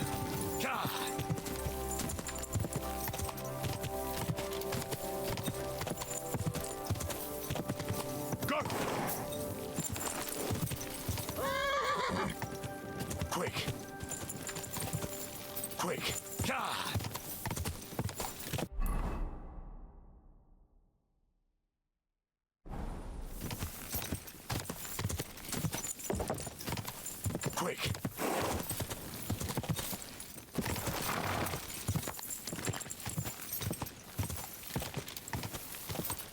God! Go! Quick! Quick! God! Quick!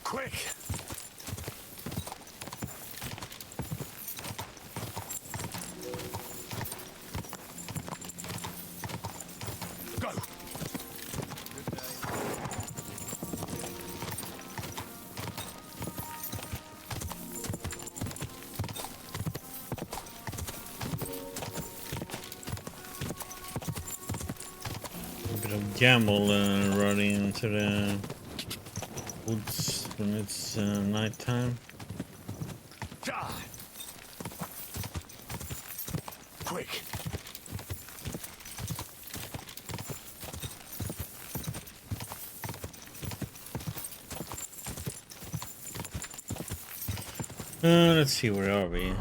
Quick! Go! A bit of gamble running into the woods when it's nighttime. God! Quick! Let's see, where are we?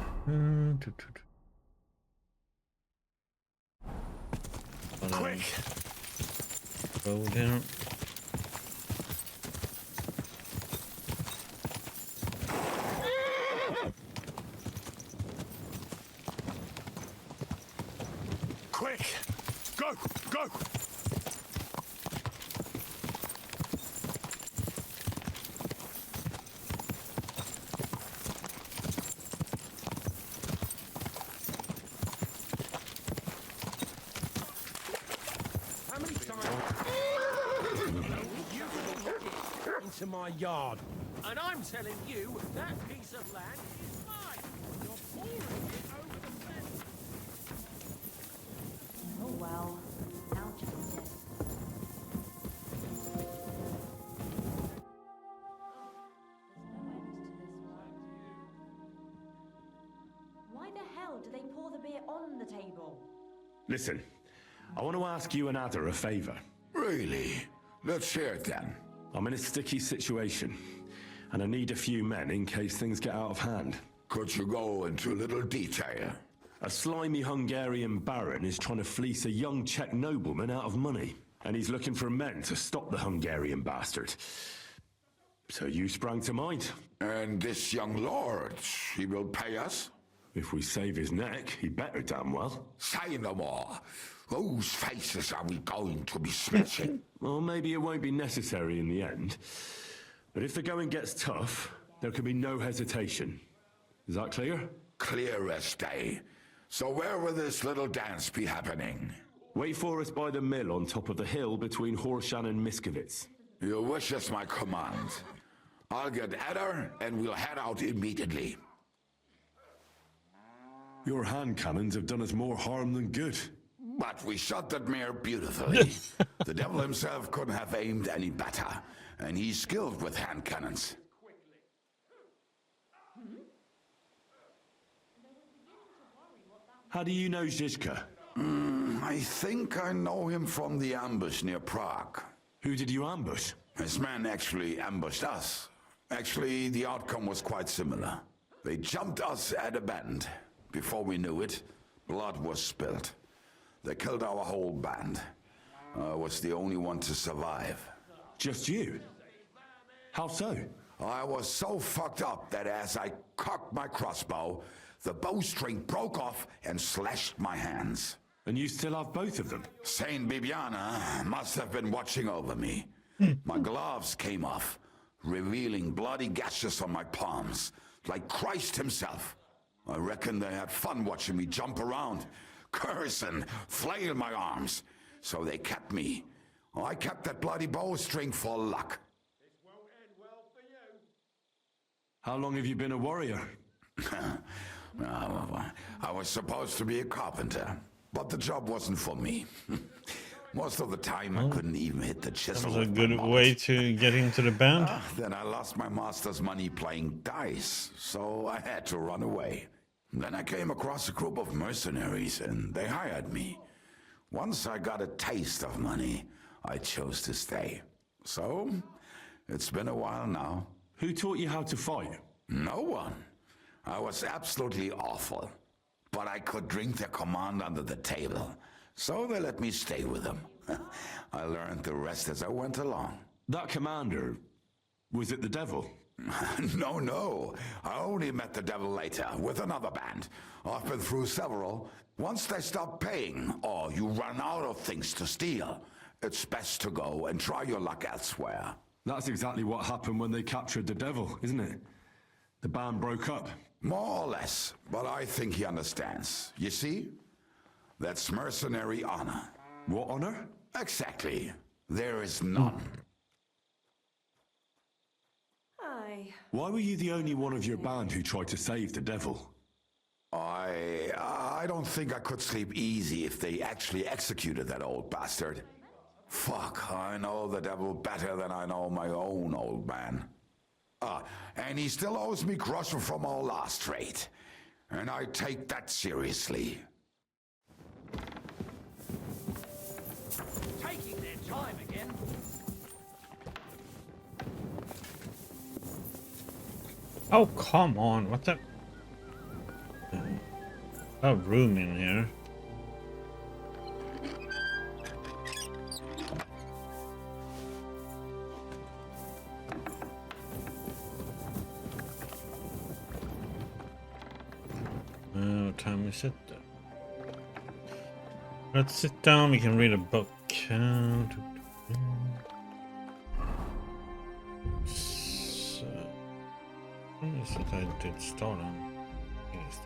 Quick! Road here. Quick! Go! Go! How many times you into my yard? And I'm telling you, that piece of land is mine. You're pouring it over the fence. Oh well. Now just it. Why the hell do they pour the beer on the table? Listen, I want to ask you and Ada a favour. Really? Let's hear it then. I'm in a sticky situation, and I need a few men in case things get out of hand. Could you go into a little detail? A slimy Hungarian baron is trying to fleece a young Czech nobleman out of money, and he's looking for men to stop the Hungarian bastard. So you sprang to mind. And this young lord, he will pay us? If we save his neck, he better damn well. Say no more. Whose faces are we going to be smashing? Well, maybe it won't be necessary in the end. But if the going gets tough, there can be no hesitation. Is that clear? Clear as day. So where will this little dance be happening? Wait for us by the mill on top of the hill between Horshan and Miskovitz. Your wish is my command. I'll get Ada and we'll head out immediately. Your hand cannons have done us more harm than good. But we shot that mare beautifully. The devil himself couldn't have aimed any better, and he's skilled with hand cannons. How do you know Zizka? I think I know him from the ambush near Prague. Who did you ambush? His men actually ambushed us. Actually, the outcome was quite similar. They jumped us at a bend. Before we knew it, blood was spilled. They killed our whole band. I was the only one to survive. Just you? How so? I was so fucked up that as I cocked my crossbow, the bowstring broke off and slashed my hands. And you still have both of them? Saint Bibiana must have been watching over me. My gloves came off, revealing bloody gashes on my palms, like Christ himself. I reckon they had fun watching me jump around, curse and flail my arms. So they kept me. I kept that bloody bowstring for luck. How long have you been a warrior? I was supposed to be a carpenter, but the job wasn't for me. Most of the time, I couldn't even hit the chisel. That was a with good my mallet. way to get into the band. Then I lost my master's money playing dice, so I had to run away. Then I came across a group of mercenaries, and they hired me. Once I got a taste of money, I chose to stay. So, it's been a while now. Who taught you how to fight? No one. I was absolutely awful. But I could drink their command under the table, so they let me stay with them. I learned the rest as I went along. That commander, was it the devil? No. I only met the devil later, with another band. I've been through several. Once they stop paying, or you run out of things to steal, it's best to go and try your luck elsewhere. That's exactly what happened when they captured the devil, isn't it? The band broke up. More or less, but I think he understands. You see? That's mercenary honor. What honor? Exactly. There is none. Aye. Why were you the only one of your band who tried to save the devil? I don't think I could sleep easy if they actually executed that old bastard. Fuck, I know the devil better than I know my own old man. And he still owes me groschen from our last trade. And I take that seriously. Taking their time again. Oh, come on. What the? Oh, room in here. What time is it? Let's sit down. We can read a book. So, what is it I did start on? Yes.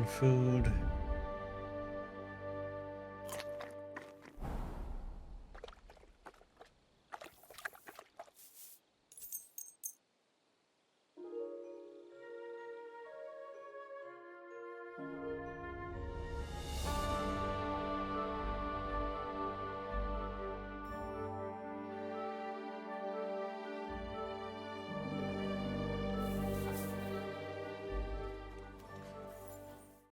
Food.